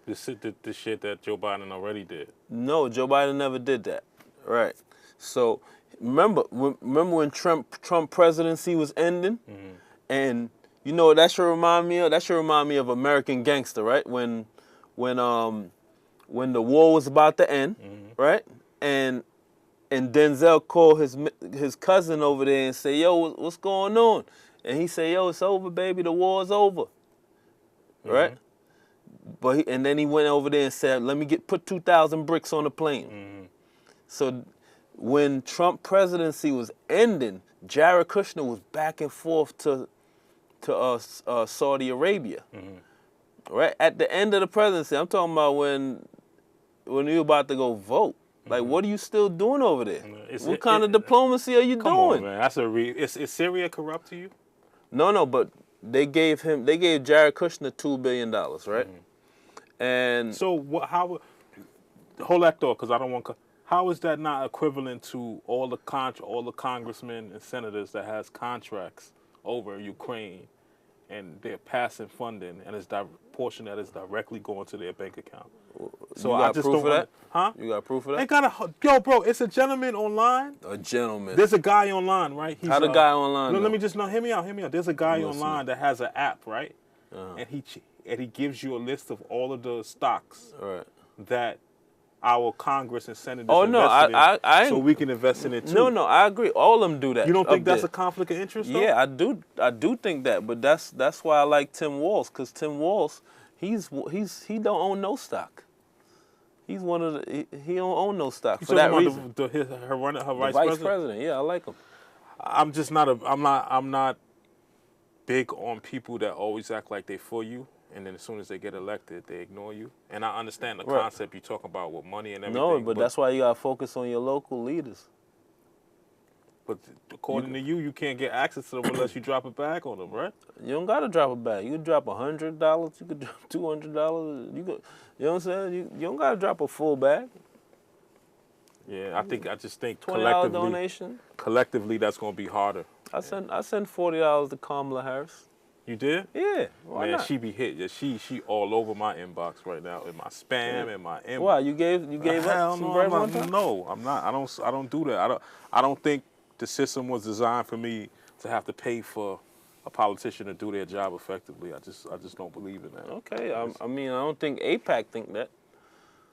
The shit that Joe Biden already did. No, Joe Biden never did that. Right. So remember when Trump presidency was ending, and you know what that should remind me of? That should remind me of American Gangster, right? When the war was about to end, right? And Denzel called his cousin over there and say, "Yo, what's going on?" And he said, "Yo, it's over, baby. The war's over." Right? But and then he went over there and said, "Let me put 2,000 bricks on the plane." So when Trump presidency was ending, Jared Kushner was back and forth to Saudi Arabia. Right? At the end of the presidency, I'm talking about when you were about to go vote. Like, what are you still doing over there? What kind of diplomacy are you doing? Come on, man. That's is Syria corrupt to you? No, but they gave Jared Kushner $2 billion, right? And so how? Hold that thought, because I don't want. How is that not equivalent to all the congressmen and senators that has contracts over Ukraine, and they're passing funding, and it's portion that is directly going to their bank account? So you got I just proof don't of that? Huh? You got proof of that? They got yo, bro. It's a gentleman online. A gentleman. There's a guy online, right? He's, How the guy online? No, let me just hear me out. There's a guy online that has an app, right? Uh-huh. And he gives you a list of all of the stocks Right. that our Congress and senators invested in, so we can invest in it too. No, I agree. All of them do that. You don't think that's a conflict of interest, though? Yeah, I do think that, but that's why I like Tim Walz, because Tim Walz, he don't own no stock. He's one of he don't own no stock for that reason. Her vice president. Yeah, I like him. I'm just not I'm not big on people that always act like they for you, and then as soon as they get elected, they ignore you. And I understand the concept you talk about with money and everything. No, but that's why you gotta focus on your local leaders. But according to you, you can't get access to them unless you drop a bag on them, right? You don't gotta drop a bag. You can drop $100. You could drop $200. You know what I'm saying? You don't gotta drop a full bag. Yeah, I just think $20 donation. Collectively, that's gonna be harder. I sent $40 to Kamala Harris. You did? Yeah. Why Man, not? she be hit. Yeah, she all over my inbox right now, in my spam, in my inbox. Why you gave up some bread one time? No, I'm not. I don't do that. I don't think the system was designed for me to have to pay for a politician to do their job effectively. I just don't believe in that. Okay. I mean, I don't think AIPAC think that.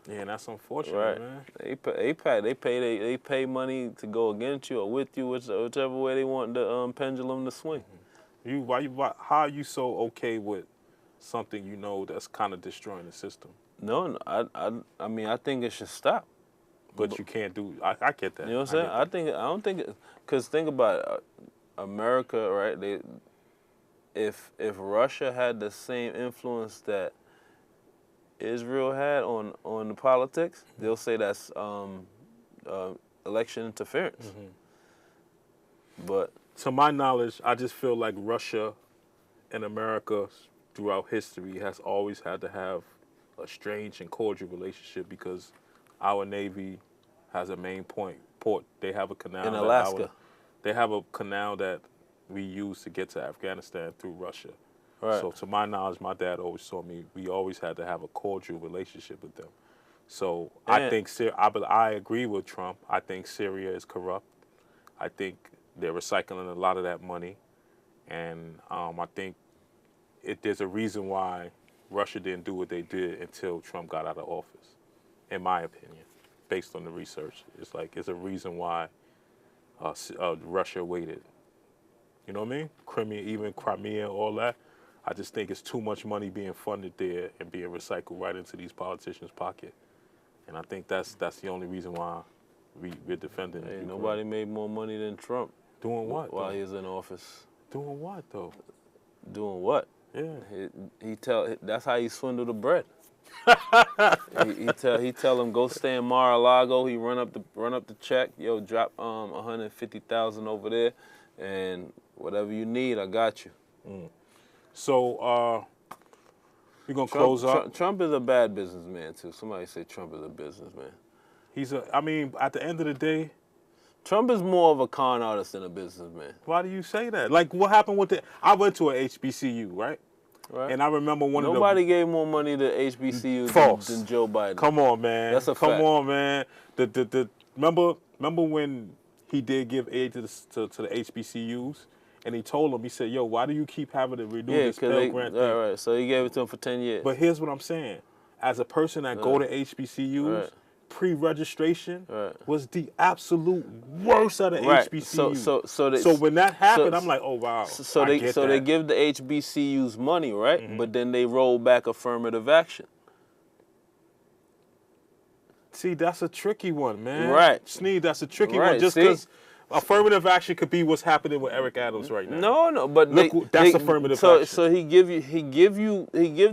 Yeah, and that's unfortunate, Right. man. AIPAC, they pay money to go against you or with you, whichever way they want the pendulum to swing. How are you so okay with something you know that's kind of destroying the system? No, I mean, I think it should stop. But you can't do. I get that. You know what I'm saying? I don't think, because think about it, America, right? If Russia had the same influence that Israel had on the politics, they'll say that's election interference. But to my knowledge, I just feel like Russia and America throughout history has always had to have a strange and cordial relationship because our Navy has a main port. They have a canal in Alaska. They have a canal that we use to get to Afghanistan through Russia. Right. So to my knowledge, my dad always told me we always had to have a cordial relationship with them. So I think I agree with Trump. I think Syria is corrupt. I think they're recycling a lot of that money, and I think there's a reason why Russia didn't do what they did until Trump got out of office, in my opinion, based on the research. It's a reason why Russia waited. You know what I mean? Crimea, all that. I just think it's too much money being funded there and being recycled right into these politicians' pocket. And I think that's the only reason why we're defending it. Hey, nobody made more money than Trump. Doing what? While he was in office. Doing what, though? Doing what? Yeah. That's how he swindled the bread. he tell him go stay in Mar-a-Lago. He run up the check. Yo, drop $150,000 over there, and whatever you need, I got you. So we're gonna close up. Trump is a bad businessman too. Somebody say Trump is a businessman. I mean, at the end of the day, Trump is more of a con artist than a businessman. why do you say that? Like, what happened with I went to a HBCU, right? Right. And I remember Nobody gave more money to HBCUs than Joe Biden. Come on, man. That's a Come fact. on, man. Remember when he did give aid to the HBCUs, and he told them, he said, "Yo, why do you keep having to renew this Pell Grant thing?" Right. So he gave it to him for 10 years. But here's what I'm saying: as a person that go to HBCUs. Right. Pre-registration was the absolute worst of the HBCUs. So when that happened, I'm like, oh wow. So they give the HBCUs money, right? Mm-hmm. But then they roll back affirmative action. See, that's a tricky one, man. Right. Sneed, that's a tricky Right, one. Just because affirmative action could be what's happening with Eric Adams right now. No, but that's affirmative action. So he give the HBCUs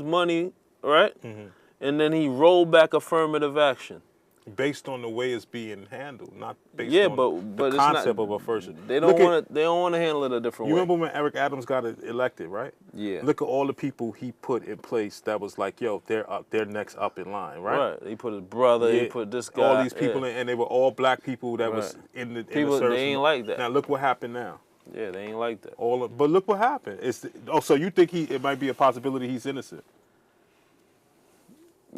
money, right? Mm-hmm. And then he rolled back affirmative action. Based on the way it's being handled, not based on the concept of a first. They don't want to handle it a different way. You remember when Eric Adams got elected, right? Yeah. Look at all the people he put in place that was like, yo, they're next up in line, right? Right. He put his brother, he put this guy. All these people, and they were all black people that was in the people, service. they ain't like that. Now look what happened now. Yeah, they ain't like that. But look what happened. So you think it might be a possibility he's innocent?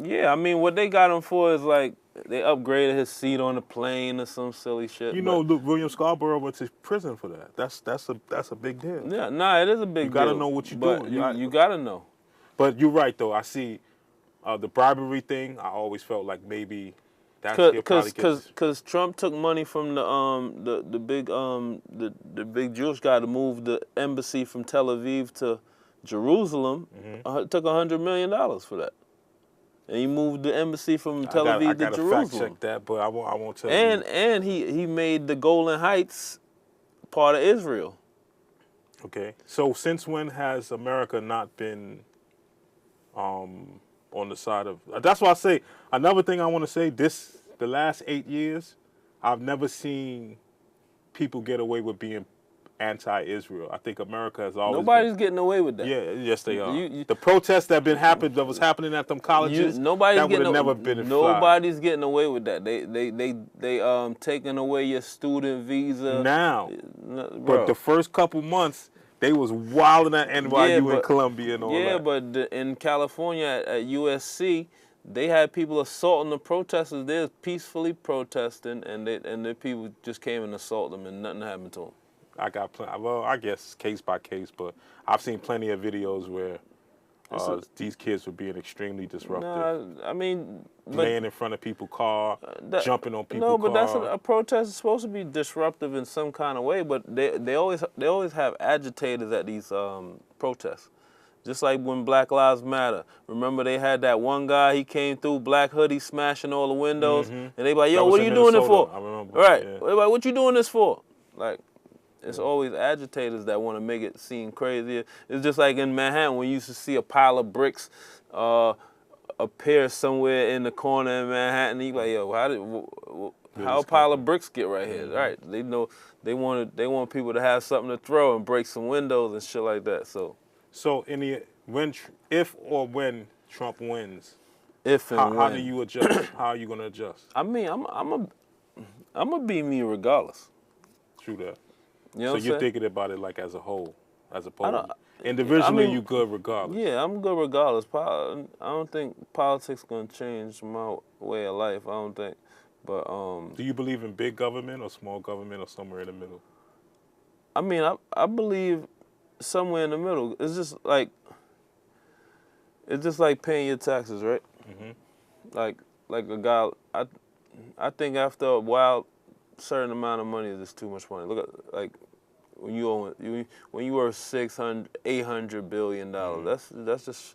Yeah, I mean, what they got him for is like they upgraded his seat on the plane or some silly shit. You know, William Scarborough went to prison for that. That's a big deal. Yeah, nah, it is a big deal. You gotta know what you're doing. You gotta know. But you're right though. I see the bribery thing. I always felt like maybe that's because Trump took money from the big Jewish guy to move the embassy from Tel Aviv to Jerusalem. Mm-hmm. Took $100 million for that. And he moved the embassy from Tel Aviv to Jerusalem. I gotta fact check that, but I won't tell you. And he made the Golan Heights part of Israel. Okay. So since when has America not been on the side of? That's why I say another thing I want to say. The last 8 years, I've never seen people get away with being anti-Israel. I think America has always. Nobody's getting away with that. Yeah, yes they are. The protests that was happening at them colleges. That would have never been. Nobody's getting away with that. They taking away your student visa now. But the first couple months, they was wilding at NYU and Columbia and all that. Yeah, but in California at USC, they had people assaulting the protesters. They was peacefully protesting, and the people just came and assaulted them, and nothing happened to them. I guess case by case, but I've seen plenty of videos where these kids were being extremely disruptive. Nah, I mean, laying in front of people's car, jumping on people's car. No, but a protest is supposed to be disruptive in some kind of way. But they always have agitators at these protests. Just like when Black Lives Matter. Remember they had that one guy, he came through, black hoodie, smashing all the windows, and they be like, yo, what are you doing it for? I remember. Right. Yeah. They like, what you doing this for? Like, it's always agitators that want to make it seem crazier. It's just like in Manhattan when you used to see a pile of bricks appear somewhere in the corner in Manhattan. You like, yo, how a pile of bricks get right here? Right? They know they want people to have something to throw and break some windows and shit like that. So if or when Trump wins, how do you adjust? How are you gonna adjust? I mean, I'm gonna be me regardless. True that. You know so you're thinking about it like as a whole, as opposed to individually, you good regardless. Yeah, I'm good regardless. I don't think politics gonna change my way of life. I don't think. But do you believe in big government or small government or somewhere in the middle? I mean, I believe somewhere in the middle. It's just like paying your taxes, right? Mm-hmm. Like a guy. I think after a while, certain amount of money is just too much money. Look at like when you worth $800 billion. That's just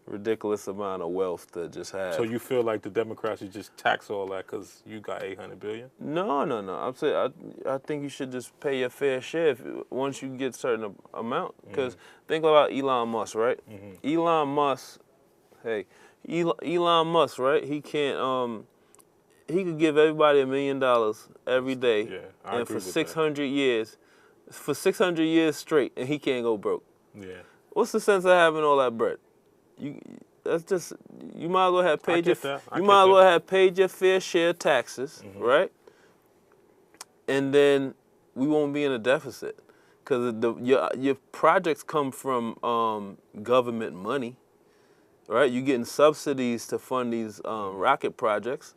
ridiculous amount of wealth to just have. So you feel like the Democrats should just tax all that because you got $800 billion? No. I'm saying I think you should just pay your fair share once you get a certain amount. Because think about Elon Musk, right? Mm-hmm. Elon Musk, right? He can't. He could give everybody $1 million every day, and for 600 years, straight, and he can't go broke. Yeah. What's the sense of having all that bread? that's just, you might as well have paid get that. I you get might as that. well have paid your fair share of taxes, right? And then we won't be in a deficit, because your projects come from government money, right? You're getting subsidies to fund these rocket projects,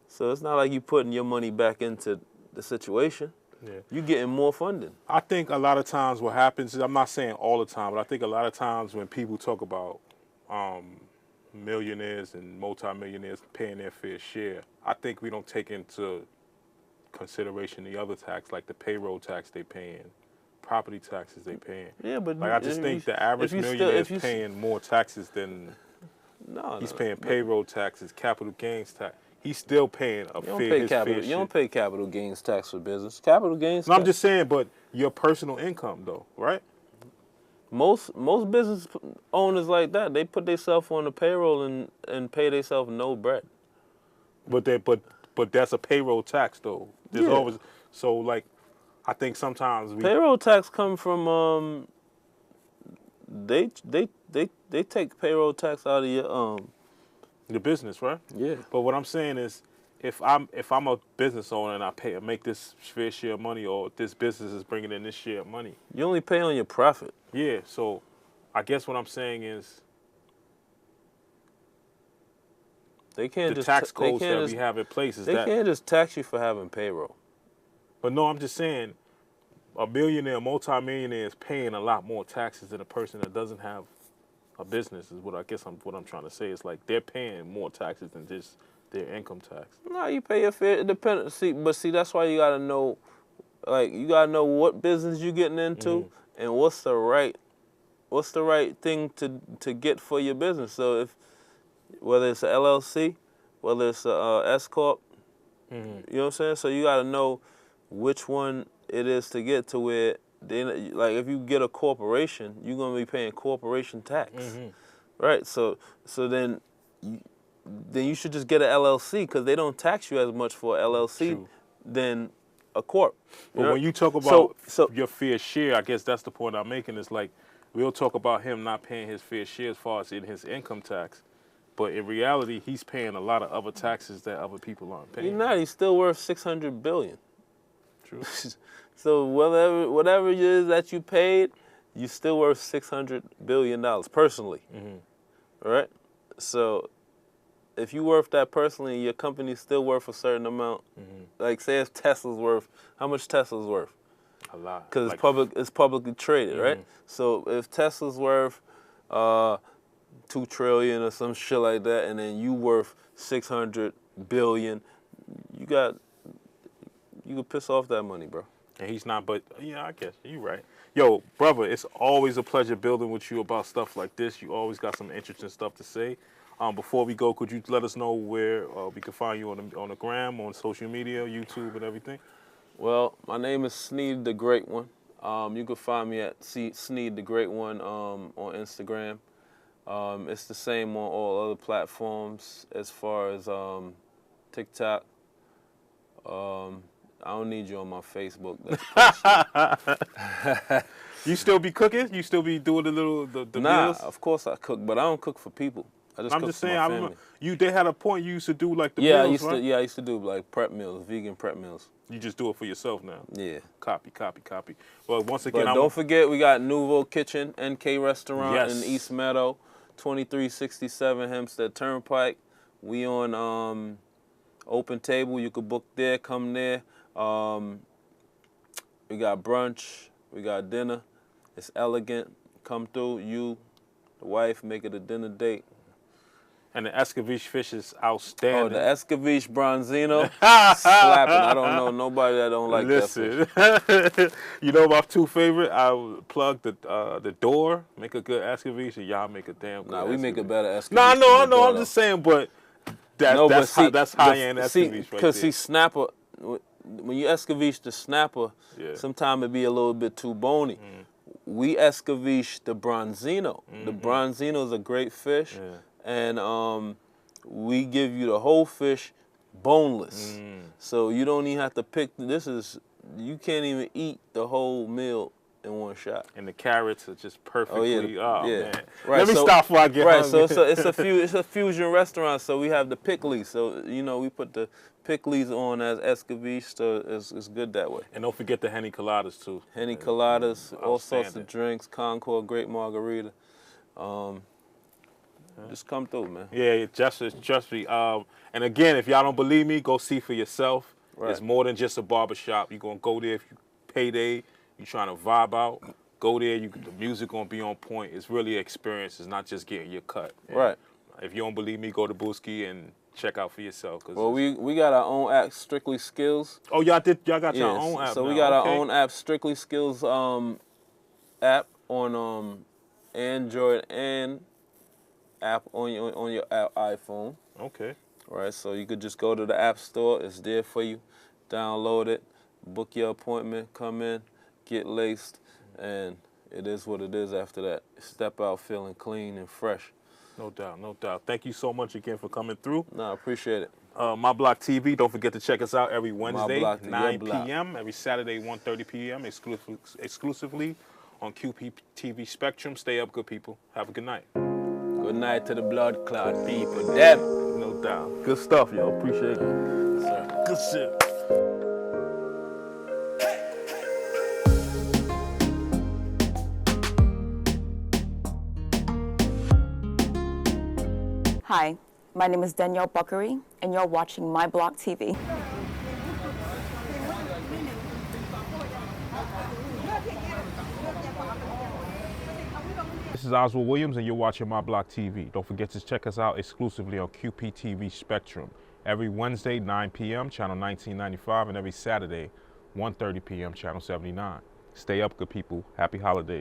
so it's not like you putting your money back into the situation. Yeah. You're getting more funding. I think a lot of times what happens is, I'm not saying all the time, but I think a lot of times when people talk about millionaires and multimillionaires paying their fair share, I think we don't take into consideration the other tax, like the payroll tax they paying, property taxes they paying. Yeah, but Like, I just think the average millionaire is paying more taxes than he's paying payroll taxes, capital gains tax. He's still paying a fair share. You don't pay capital gains tax for business. Capital gains No, tax. I'm just saying, but your personal income though, right? Most business owners like that, they put themselves on the payroll and pay themselves no bread. But that's a payroll tax though. There's Yeah. always, so like, I think sometimes we Payroll tax come from they take payroll tax out of your the business, right? yeah. But what I'm saying is, if I'm a business owner and I make this fair share of money, or this business is bringing in this share of money, You only pay on your profit. yeah. So I guess what I'm saying is They can't the just tax they codes can't that just, we have in place is they that. can't just tax you for having payroll. But no, I'm just saying, a millionaire, multimillionaire is paying a lot more taxes than a person that doesn't have a business. Is what I'm trying to say. It's like they're paying more taxes than just their income tax. No, you pay your fair dependency, but see that's why you gotta know, like you gotta know what business you getting into and what's the right thing to get for your business. So if whether it's a LLC, whether it's a S corp, you know what I'm saying. So you gotta know which one it is to get to where then, like if you get a corporation, you're gonna be paying corporation tax, right? So then you should just get an LLC because they don't tax you as much for an LLC True. than a corp. But know? when you talk about So- your fair share, I guess that's the point I'm making. It's like we'll talk about him not paying his fair share as far as in his income tax, but in reality, he's paying a lot of other taxes that other people aren't paying. He's not. He's still worth $600 billion. True. So whatever it is that you paid, you still worth $600 billion personally. All right. So if you worth that personally, your company's still worth a certain amount. Like say if Tesla's worth, how much Tesla's worth? A lot. Because Like, it's publicly traded, right? So if Tesla's worth $2 trillion or some shit like that, and then you worth $600 billion, you could piss off that money, bro. and he's not, but yeah, I guess you're right. Yo, brother, it's always a pleasure building with you about stuff like this. You always got some interesting stuff to say. Before we go, could you let us know where we can find you on the gram, on social media, YouTube, and everything? Well, my name is Sneed the Great One. You can find me at Sneed the Great One on Instagram. It's the same on all other platforms as far as TikTok. I don't need you on my Facebook. That's You still be cooking? You still be doing the nah, meals? of course I cook, but I don't cook for people. I just I'm cook just for saying. my I family. remember they had a point you used to do like the Yeah, meals, right? I used to do like prep meals, vegan prep meals. You just do it for yourself now. Yeah. Copy. Well, once again, But don't forget, we got Nouveau Kitchen, NK Restaurant Yes. in East Meadow, 2367 Hempstead Turnpike. We on Open Table. You could book there, come there. We got brunch, we got dinner. It's elegant. Come through, you, the wife, make it a dinner date. And the Escovitch fish is Oh, outstanding. the Escovitch Bronzino, slapping. I don't know nobody that don't like that fish. Listen, you know my two favorite. I would plug the door, make a good Escovitch, and y'all make a damn good. Nah, we make a Escovitch. better Escovitch. No, I than know. the door, I'm just saying, but No, but that's see, that's high end Escovitch right there. Because see, snapper, when you Escovitch the snapper, Yeah. sometimes it be a little bit too bony. We Escovitch the Bronzino. The Bronzino is a great fish, and we give you the whole fish boneless. So you don't even have to pick. You can't even eat the whole meal in one shot. And the carrots are just perfectly. yeah. Man. Right, Let me so- stop before I get Right, hungry. so it's a fusion restaurant. So we have the pickles. So we put the pickles on as escabeche. So it's good that way. And don't forget the Henny Coladas too. Henny coladas, all sorts Outstanding. of drinks, Concord, great margarita. Just come through, man. Yeah, trust me. And again, if y'all don't believe me, go see for yourself. Right. It's more than just a barbershop. You're gonna go there if you payday, you trying to vibe out. Go there. The music gonna be on point. It's really an experience. It's not just getting your cut. Right. If you don't believe me, go to Booski and check out for yourself. Well, we got our own app, Strictly Skills. Oh, y'all got your own app. So we now. got Okay. our own app, Strictly Skills app on Android and app on your iPhone. Okay. Right, so you could just go to the App Store. It's there for you. Download it, book your appointment, come in, get laced, and it is what it is after that. Step out feeling clean and fresh. No doubt, no doubt. Thank you so much again for coming through. No, I appreciate it. My Block TV, don't forget to check us out every Wednesday, Block, 9 your block. p.m., every Saturday, 1:30 p.m., exclusively on QP TV Spectrum. Stay up, good people. Have a good night. Good night to the blood clot people. Damn it. No doubt. Good stuff, yo. Appreciate it. Sir. Good shit. Hi, my name is Danielle Buckery, and you're watching My Block TV. This is Oswald Williams, and you're watching My Block TV. Don't forget to check us out exclusively on QPTV Spectrum every Wednesday, 9 p.m., channel 1995, and every Saturday, 1:30 p.m., channel 79. Stay up, good people. Happy holidays.